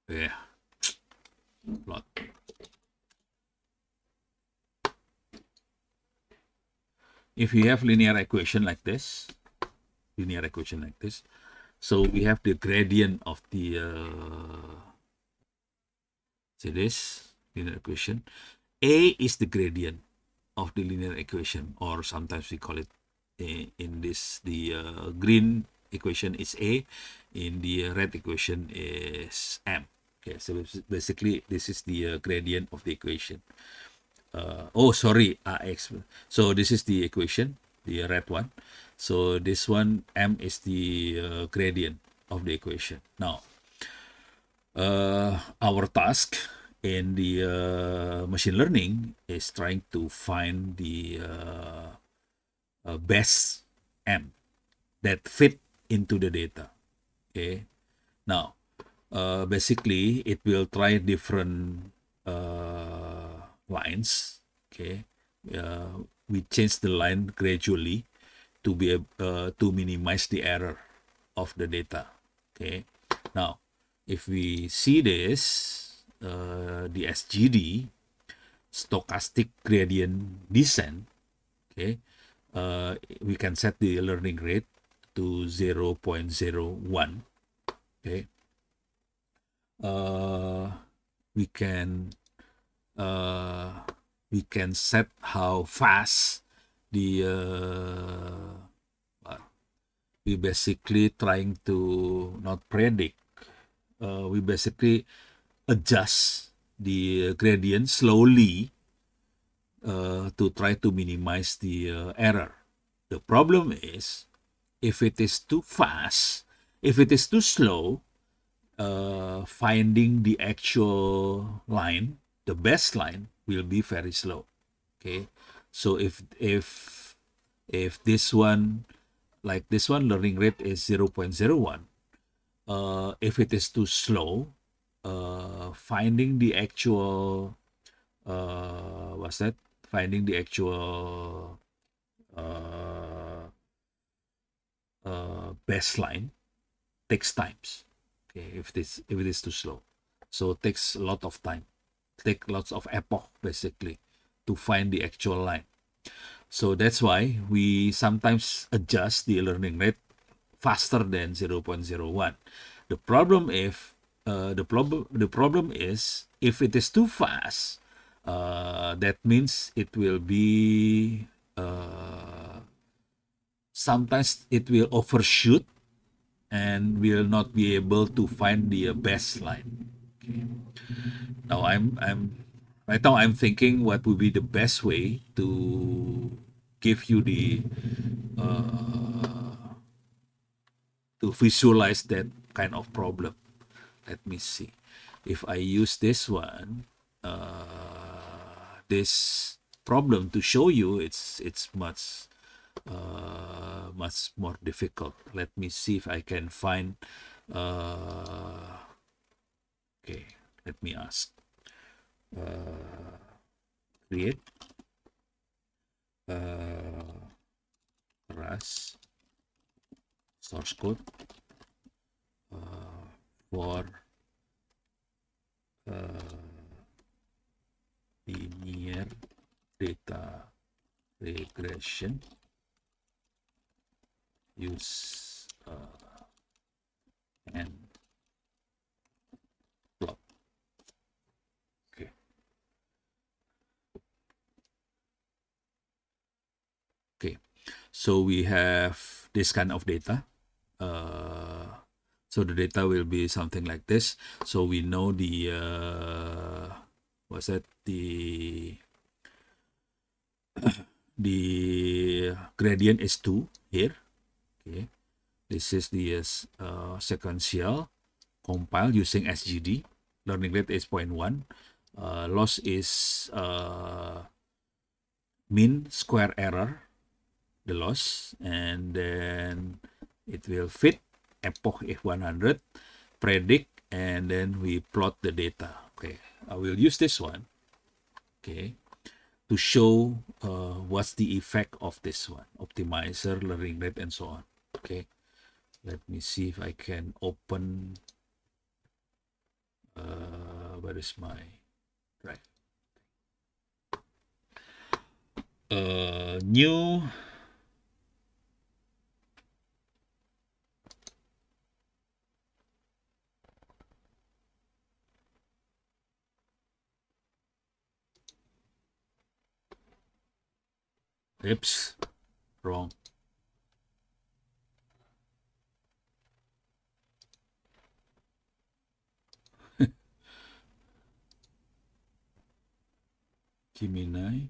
Yeah, plot. If you have linear equation like this, so we have the gradient of the see this linear equation. A is the gradient of the linear equation, or sometimes we call it in this the green equation is A, in the red equation is M. Okay, so basically this is the gradient of the equation. Oh, sorry, AX. So this is the equation, the red one. So this one, M, is the gradient of the equation. Now, our task in the machine learning is trying to find the best M that fit into the data. Okay. Now, basically, it will try different lines. Okay. We change the line gradually to be to minimize the error of the data. Okay. Now, if we see this, the SGD, stochastic gradient descent, okay, we can set the learning rate to 0.01. Okay. We can set how fast the we basically trying to not predict. We basically adjust the gradient slowly to try to minimize the error. The problem is, if it is too fast, if it is too slow, finding the actual line, the best line, will be very slow. Okay, so if this one, like this one, learning rate is 0.01. If it is too slow, finding the actual what's that? Finding the actual baseline takes times. Okay, if it is too slow, so it takes a lot of time, take lots of epoch basically to find the actual line. So that's why we sometimes adjust the learning rate faster than 0.01. The problem is if it is too fast, that means it will be sometimes it will overshoot and will not be able to find the best line. Okay. Now I'm thinking what would be the best way to give you the to visualize that kind of problem. Let me see. If I use this one, this problem to show you, it's much more difficult. Let me see if I can find. Okay, let me ask. Create Rust source code for linear data regression. Use and plot. Okay. Okay. So we have this kind of data. So the data will be something like this. So we know the what's that, the gradient is 2 here. Okay, this is the sequential compile using SGD. Learning rate is 0.1. Loss is mean square error, the loss, and then it will fit. Epoch is 100, predict, and then we plot the data. Okay, I will use this one, okay, to show what's the effect of this one, optimizer, learning rate, and so on. Okay, let me see if I can open, where is my drive? New oops, wrong. Gemini,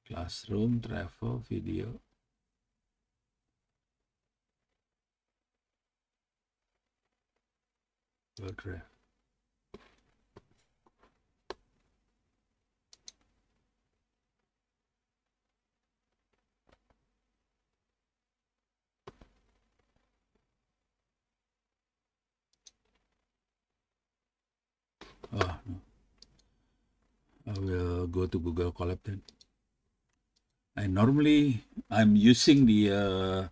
classroom, travel, video. Drive. Oh, no. I will go to Google Colab then. I'm using the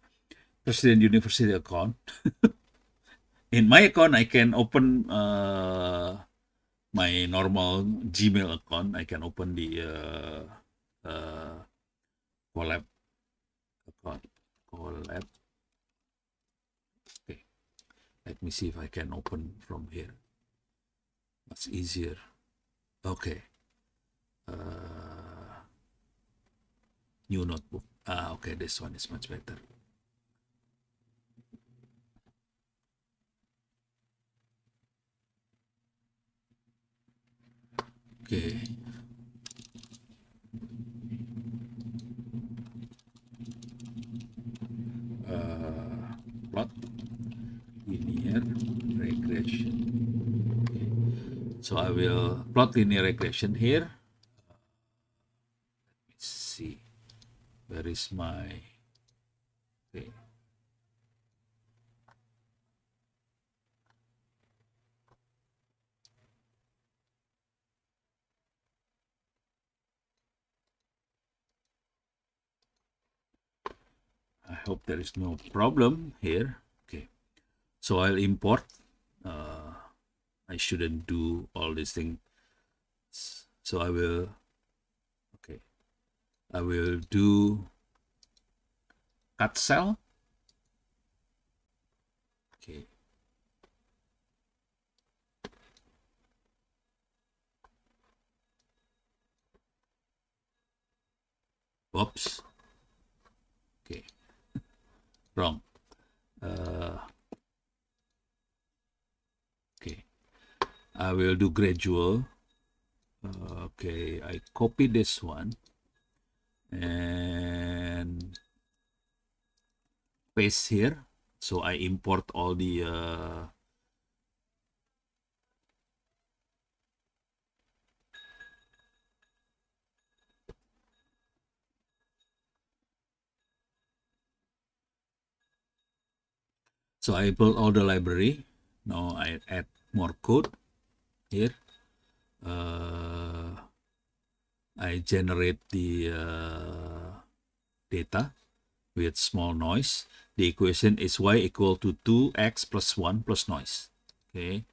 President University account. In my account, I can open my normal Gmail account. I can open the Colab account. Colab. Okay. Let me see if I can open from here. That's easier. Okay. New notebook. Okay, this one is much better. Okay. Plot linear regression. Okay. So I will plot linear regression here. Let's see. Where is my... Okay. I hope there is no problem here. Okay. So I'll import. I shouldn't do all these things. So I will... Okay. I will do cut cell. Okay. Oops. Okay. Wrong. Okay. I will do gradual. Okay. I copy this one and paste here. So I import all the so I built all the library. Now I add more code here. I generate the data with small noise. The equation is y equal to 2x plus 1 plus noise. Okay.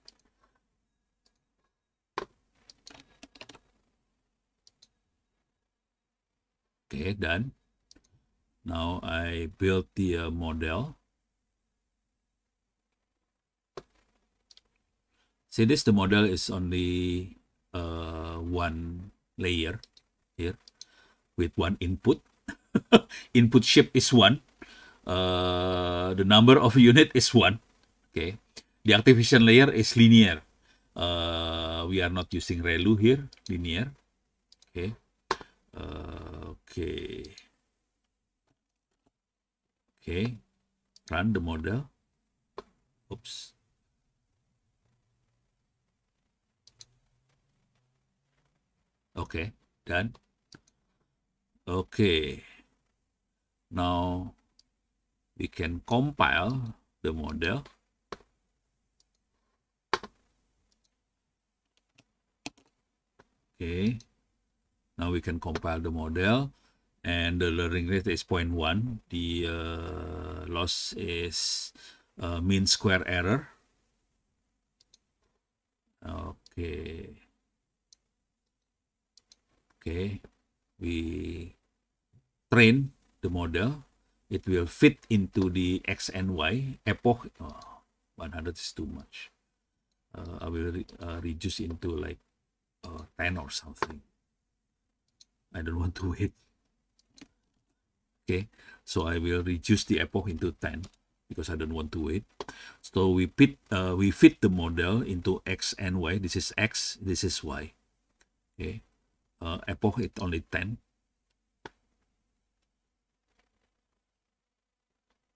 Okay, done. Now I built the model. See this, the model is only one layer here with one input. Input shape is 1. the number of unit is 1. Okay, the activation layer is linear. We are not using ReLU here, linear. Okay. Okay, run the model. Oops. Okay, done. Okay, now we can compile the model. Okay, now we can compile the model, and the learning rate is 0.1. The loss is mean square error. Okay. Okay, we train the model. It will fit into the X and Y epoch. 100 is too much. I will reduce into like 10 or something. I don't want to wait. Okay, so I will reduce the epoch into 10 because I don't want to wait. So we fit the model into X and Y. This is X, this is Y. Okay, epoch is only 10.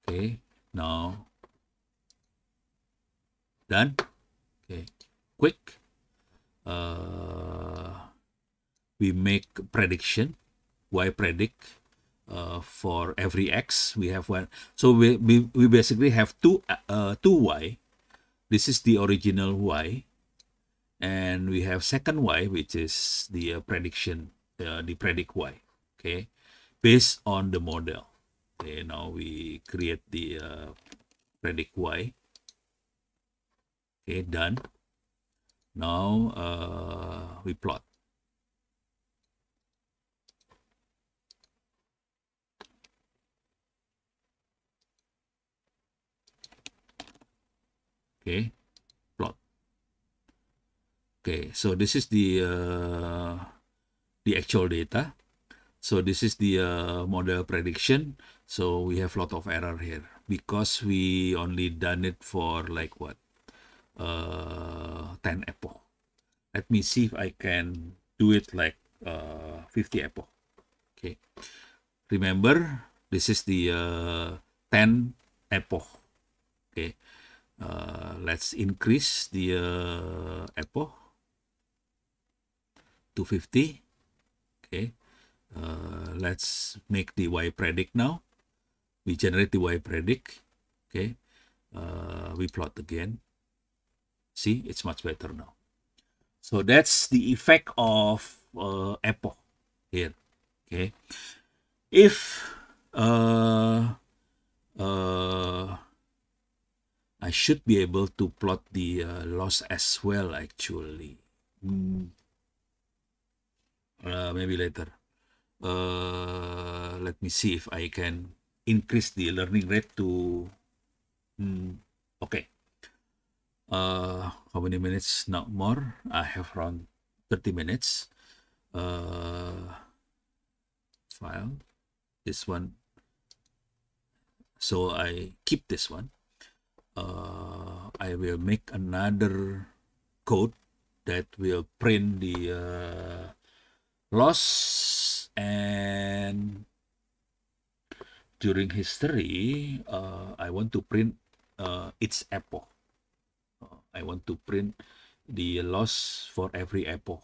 Okay, now done. Okay, quick. We make prediction, Y predict for every X. We have one. So we basically have two Y. This is the original Y, and we have second Y, which is the prediction, the predict Y. Okay, based on the model. Okay, now we create the predict Y. Okay, done. Now we plot. Okay, plot. Okay, so this is the actual data. So this is the model prediction. So we have a lot of error here because we only done it for like what 10 epoch. Let me see if I can do it like 50 epoch. Okay, remember this is the 10 epoch. Okay, let's increase the epoch to 50. Okay, let's make the Y predict now. We generate the Y predict. Okay, we plot again. See, it's much better now. So that's the effect of epoch here. Okay, if I should be able to plot the loss as well, actually. Maybe later. Let me see if I can increase the learning rate to okay. How many minutes? Not more. I have around 30 minutes. File this one. So I keep this one. I will make another code that will print the loss, and during history I want to print its epoch. I want to print the loss for every epoch.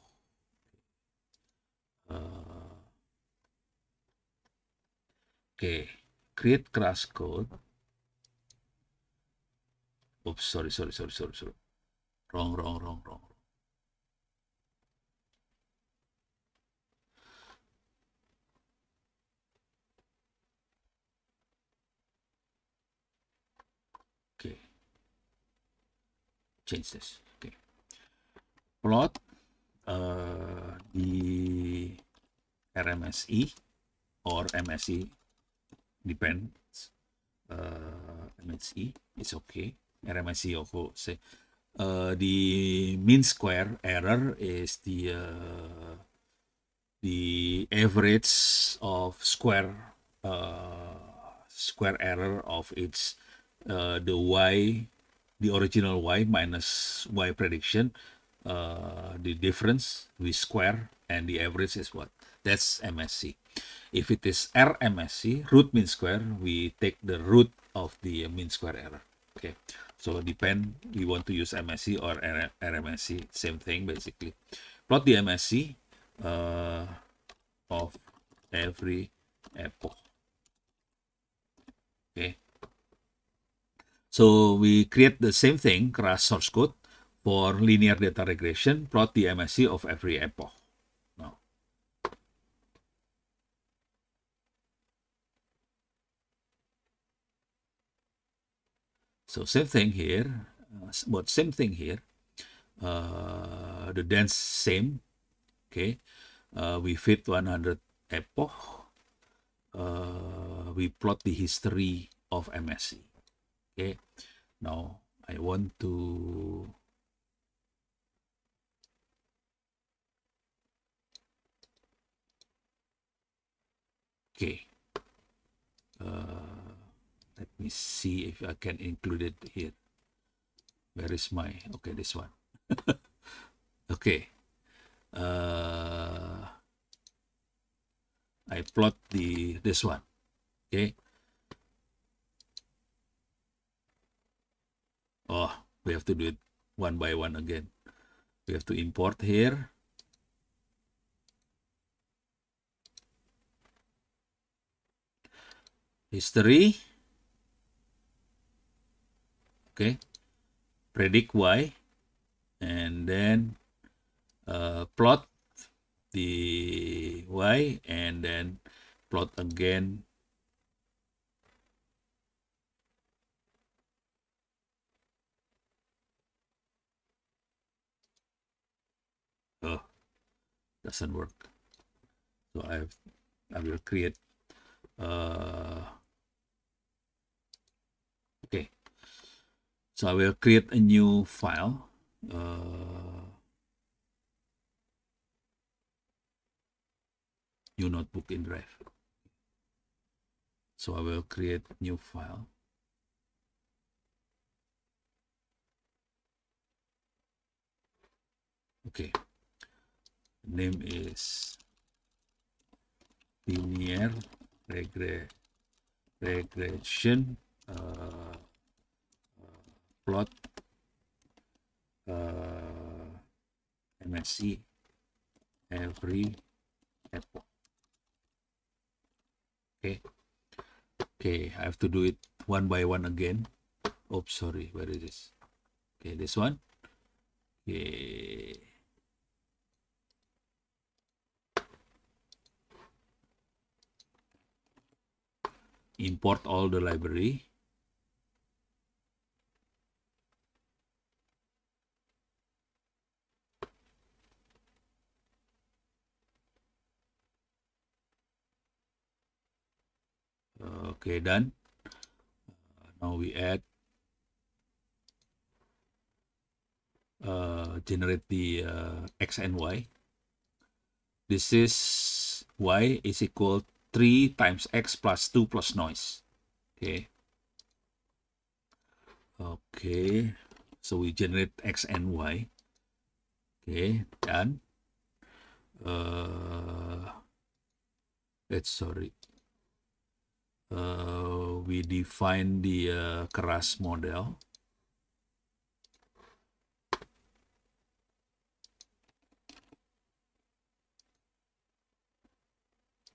Okay, create crash code. Oops, sorry. Wrong. Okay, change this. Okay, plot the RMSE or MSE, depends. MSE is okay. RMSE also say the mean square error is the average of square square error of its the original y minus y prediction, the difference we square, and the average is what? That's MSC. If it is RMSC, root mean square, we take the root of the mean square error. Okay, so depend we want to use MSC or RMSC, same thing basically. Plot the MSC of every epoch. Okay, so we create the same thing, crash source code for linear data regression. Plot the MSC of every epoch. Now, so same thing here, but same thing here. The dense same. Okay, we fit 100 epoch. We plot the history of MSC. Okay, now I want to let me see if I can include it here. Where is my, okay, this one. Okay, I plot this one. Okay, oh, we have to do it one by one again. We have to import here. History. Okay, predict y, and then plot the y, and then plot again doesn't work. So I will create okay, so I will create a new file. New notebook in Drive. So I will create new file. Okay, name is linear regression plot MSC every epoch. Okay, I have to do it one by one again. Oops, sorry, where is this? Okay, this one. Okay. Import all the library. Okay, done. Now we add generate the x and y. This is y is equal 3 times x plus 2 plus noise. Okay. Okay. So we generate x and y. Okay, done. Let's sorry. We define the keras model.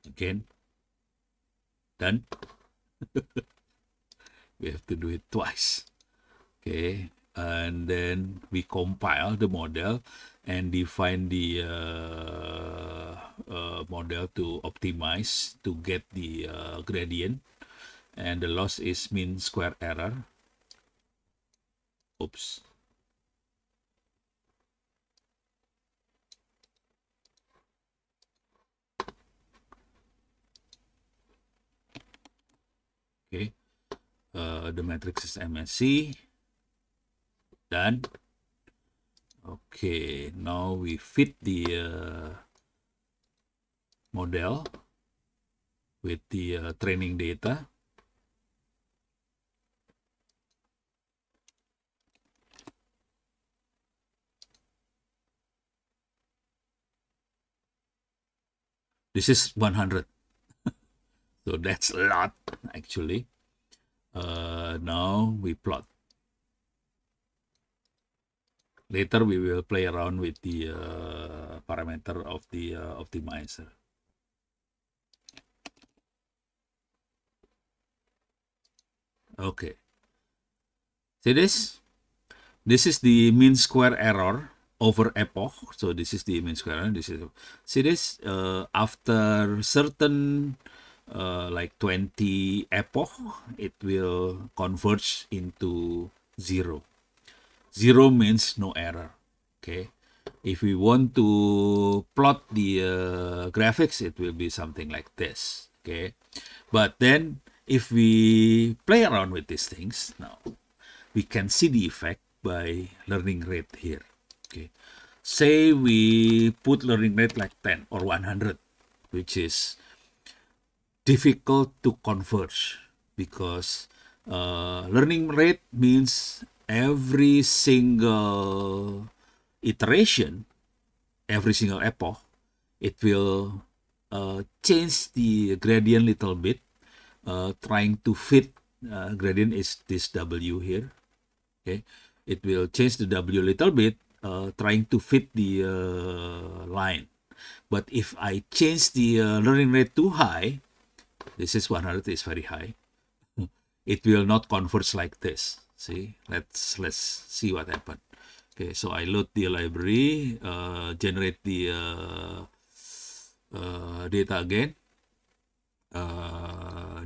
Again, done. We have to do it twice. Okay, and then we compile the model and define the model to optimize to get the gradient, and the loss is mean square error. Oops. Okay, the matrix is MSC. Done. Okay, now we fit the model with the training data. This is 100. So that's a lot, actually. Now we plot. Later we will play around with the parameter of the optimizer. Okay. See this? This is the mean square error over epoch. So this is the mean square error. This is, see this? After certain like 20 epoch, it will converge into 0. 0 means no error. Okay. If we want to plot the graphics, it will be something like this. Okay. But then if we play around with these things now, we can see the effect by learning rate here. Okay. Say we put learning rate like 10 or 100, which is difficult to converge because learning rate means every single iteration, every single epoch, it will change the gradient little bit, trying to fit, gradient is this W here. Okay, it will change the W a little bit, trying to fit the line. But if I change the learning rate too high, this is 100, is very high, it will not converge like this. See, let's see what happened. Okay, so I load the library, generate the data again,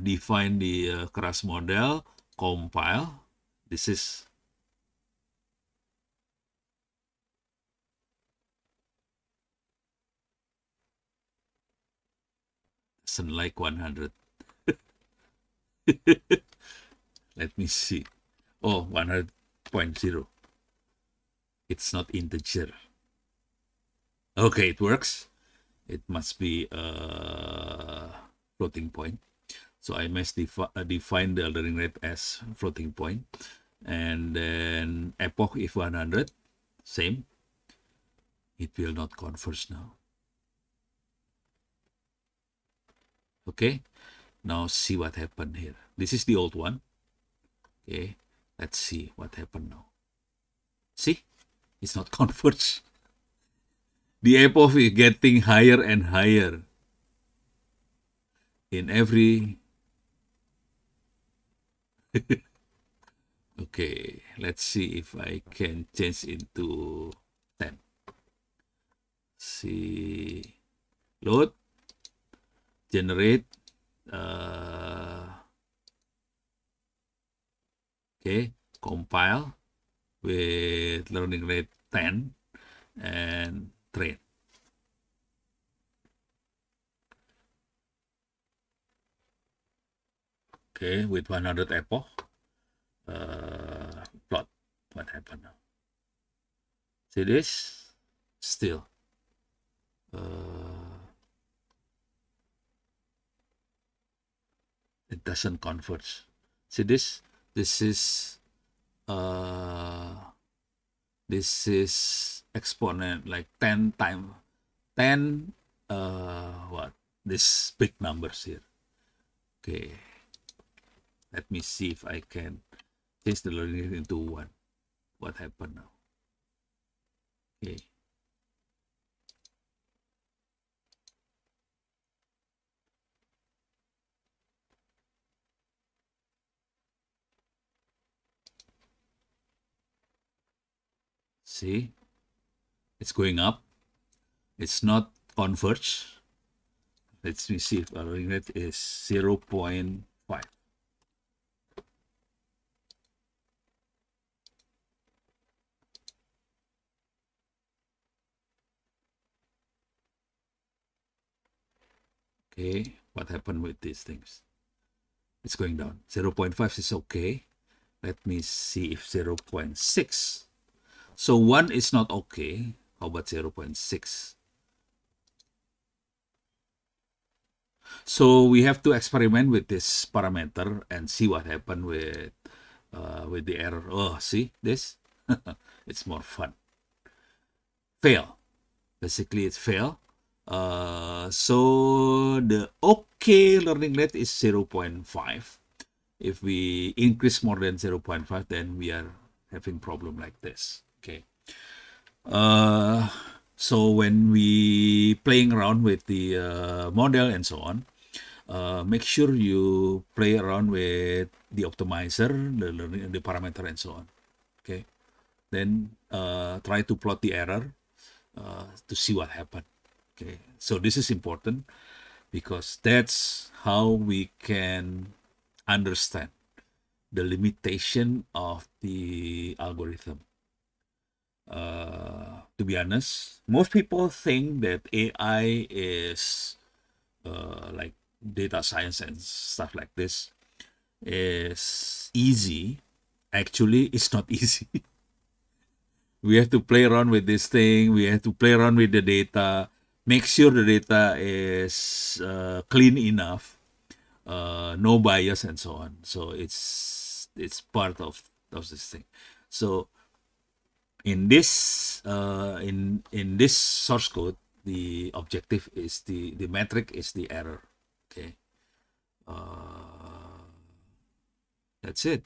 define the crash model, compile. This is like 100. Let me see. Oh, 100.0. It's not integer. Okay, it works. It must be a floating point. So I must define the learning rate as floating point. And then epoch if 100, same. It will not converge now. Okay, now see what happened here. This is the old one. Okay, let's see what happened now. See, it's not converged. The epoch is getting higher and higher in every. Okay, let's see if I can change into 10. See, load, generate, okay, compile with learning rate 10 and train. Okay, with 100 epoch, plot what happened now. See this? Still. It doesn't converge. See this? This is exponent like 10 times 10 what? This big numbers here. Okay. Let me see if I can change the learning rate into 1. What happened now? Okay. See, it's going up. It's not converge. Let's see if our learning rate is 0.5. Okay, what happened with these things? It's going down. 0.5 is okay. Let me see if 0.6. So 1 is not okay. How about 0.6? So we have to experiment with this parameter and see what happened with the error. Oh, see this? It's more fun. Fail. Basically, it's fail. So the okay learning rate is 0.5. If we increase more than 0.5, then we are having problem like this. Okay. So when we playing around with the model and so on, make sure you play around with the optimizer, the learning, the parameter, and so on. Okay. Then try to plot the error to see what happened. Okay. So this is important because that's how we can understand the limitation of the algorithm. To be honest, most people think that AI is like data science and stuff like this is easy. Actually, it's not easy. We have to play around with this thing. We have to play around with the data. Make sure the data is clean enough, no bias, and so on. So it's part of this thing. So in this in this source code, the objective is the metric is the error. Okay, that's it.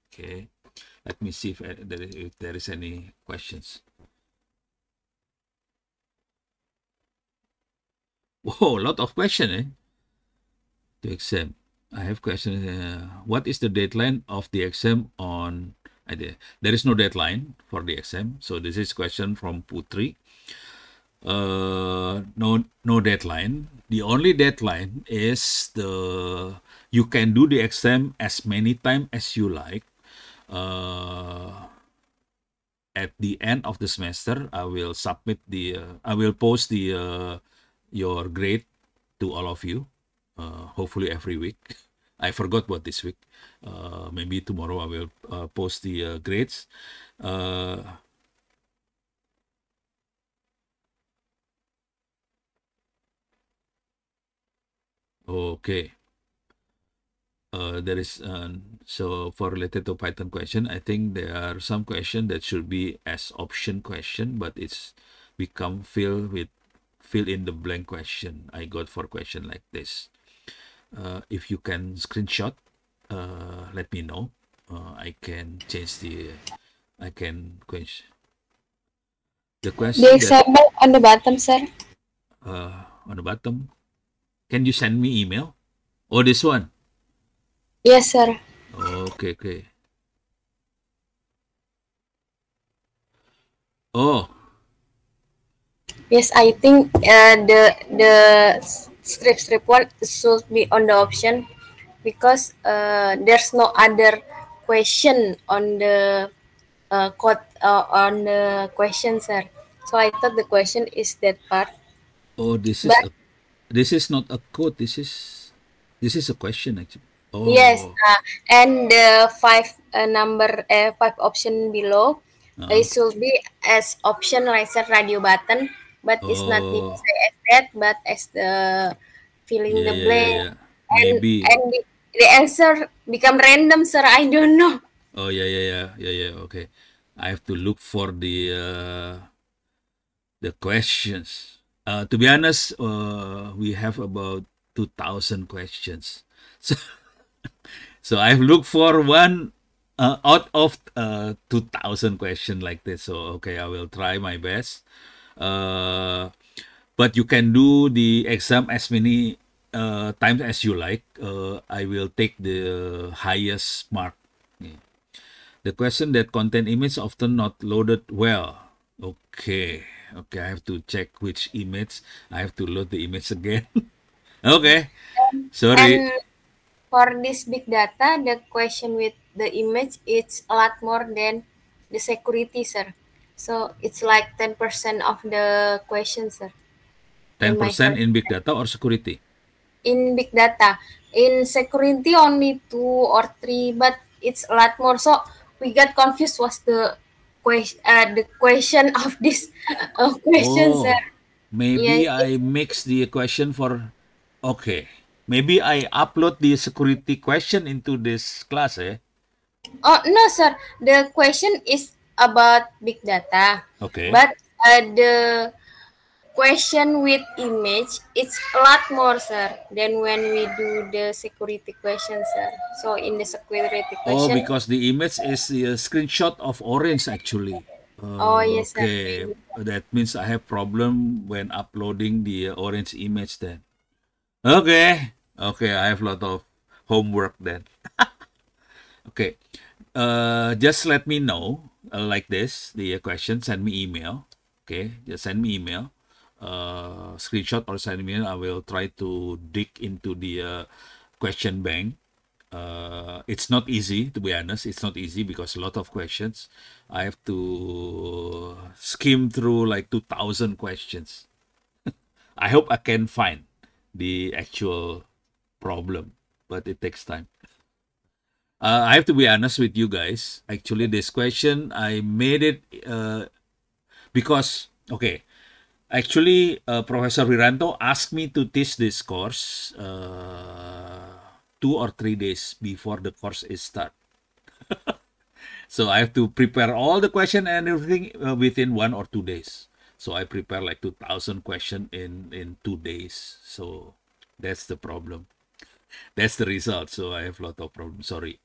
Okay, let me see if there is any questions. Whoa, a lot of question, eh? The exam. I have questions. What is the deadline of the exam on? There is no deadline for the exam. So this is question from Putri. No deadline. The only deadline is you can do the exam as many times as you like. At the end of the semester, I will submit I will post your grade to all of you. Hopefully every week. I forgot what this week. Maybe tomorrow I will post the grades. Okay. There is so for related to Python question, I think there are some question that should be as option question, but it's become fill in the blank question. I got for question like this. If you can screenshot, let me know. I can change I can change the question. The example on the bottom, sir. On the bottom. Can you send me email? Oh, this one. Yes, sir. Okay. Oh. Yes, I think the strip one should be on the option because there's no other question on the code on the question, sir. So I thought the question is that part. Oh, this is not a code. This is a question actually. Oh. Yes, and the five option below, it should be as option like a radio button, but it's not say as that, but as the filling the blank, Yeah. Maybe. and the answer become random, sir. I don't know. Oh yeah. Okay, I have to look for the questions. To be honest, we have about 2,000 questions. So I've looked for one out of 2,000 questions like this. So okay, I will try my best. But you can do the exam as many times as you like. I will take the highest mark. Yeah. The question that contain image often not loaded well. Okay, I have to check which image. I have to load the image again. Okay, sorry. And for this big data, the question with the image, it's a lot more than the security, sir. So it's like 10% of the question, sir. 10% in big data or security? In big data. In security, only 2 or 3, but it's a lot more. So we got confused what's the question of this question, sir. Maybe Yes, I mix the question for... Okay. Maybe I upload the security question into this class, eh? Oh, no, sir. The question is about big data. Okay. But the question with image, it's a lot more, sir, than when we do the security question, sir. So in the security Oh, question, because the image is the screenshot of orange actually. oh yes, sir. Okay, that means I have problem when uploading the orange image then. Okay, okay, I have a lot of homework then. Okay, just let me know like this the question. Send me email. Okay, just send me email, screenshot or send me. I will try to dig into the question bank. It's not easy, to be honest. It's not easy because a lot of questions. I have to skim through like 2,000 questions. I hope I can find the actual problem, but it takes time. I have to be honest with you guys. Actually, this question I made it because okay. Actually, Professor Wiranto asked me to teach this course 2 or 3 days before the course is start. So I have to prepare all the question and everything within 1 or 2 days. So I prepare like 2,000 question in 2 days. So that's the problem. That's the result. So I have a lot of problems. Sorry.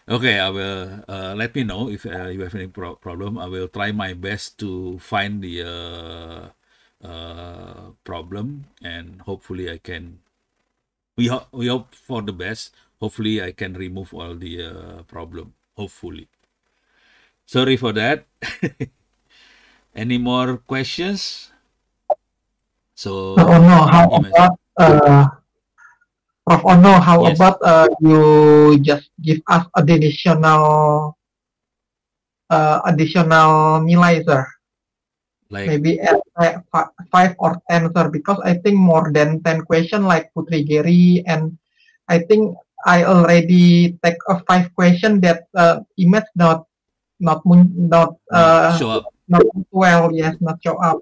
Okay, I will let me know if you have any problem. I will try my best to find the problem, and hopefully I can. We hope for the best. Hopefully I can remove all the problem. Hopefully. Sorry for that. Any more questions? So Oh no, how you may. about Prof. Ono, how Yes, about you just give us additional nilai, sir? like Maybe at 5 or 10, sir, because I think more than 10 question like Putri Gary, and I think I already take a 5 question that image not show up. not well, yes, not show up.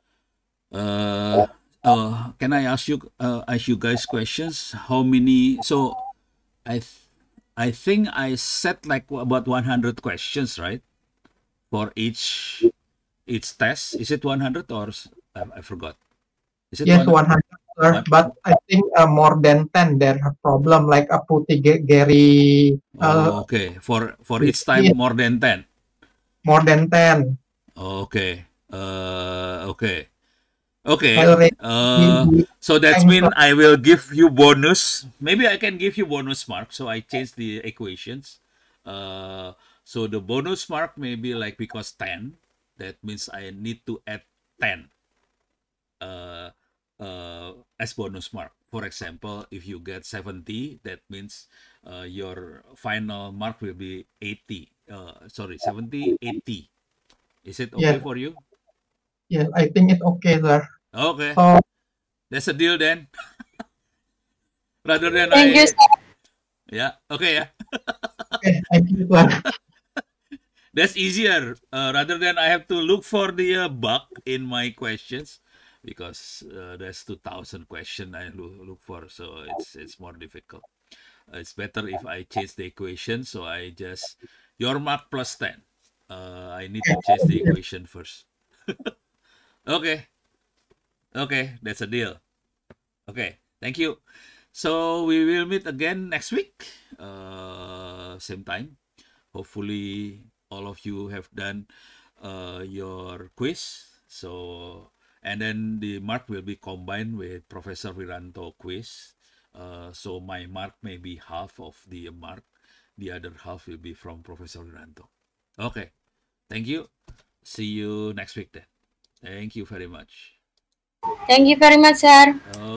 Uh, can I ask you guys questions? How many? So I th- I think I set like about 100 questions, right? For each test. Is it 100 or I forgot. Is it Yes, 100? 100, sir. One? But I think more than 10, there are problem like a Putri Gary, Okay. For each time yes, more than 10. more than 10. Okay. Okay. I Okay. already give So that's thanks, sir. mean I will give you bonus. Maybe I can give you bonus mark. So I change the equations. So the bonus mark may be like because 10. That means I need to add 10 uh, as bonus mark. For example, if you get 70, that means your final mark will be 80. Sorry, 70, 80. Is it okay Yes, for you? yes, I think it's okay, sir. Okay, So, that's a deal then. Rather than Thank you, I, sir. yeah, okay, yeah. okay, thank you, sir. That's easier. Rather than I have to look for the bug in my questions because there's 2,000 question I look for, so it's more difficult. It's better if I change the equation. So I just your mark plus 10. I need to change the equation first. Okay, okay, that's a deal. Okay, thank you. So we will meet again next week, same time. Hopefully, all of you have done your quiz. So, and then the mark will be combined with Professor Wiranto quiz. So my mark may be half of the mark. The other half will be from Professor Wiranto. Okay. Thank you. See you next week then. Thank you very much. Thank you very much, sir.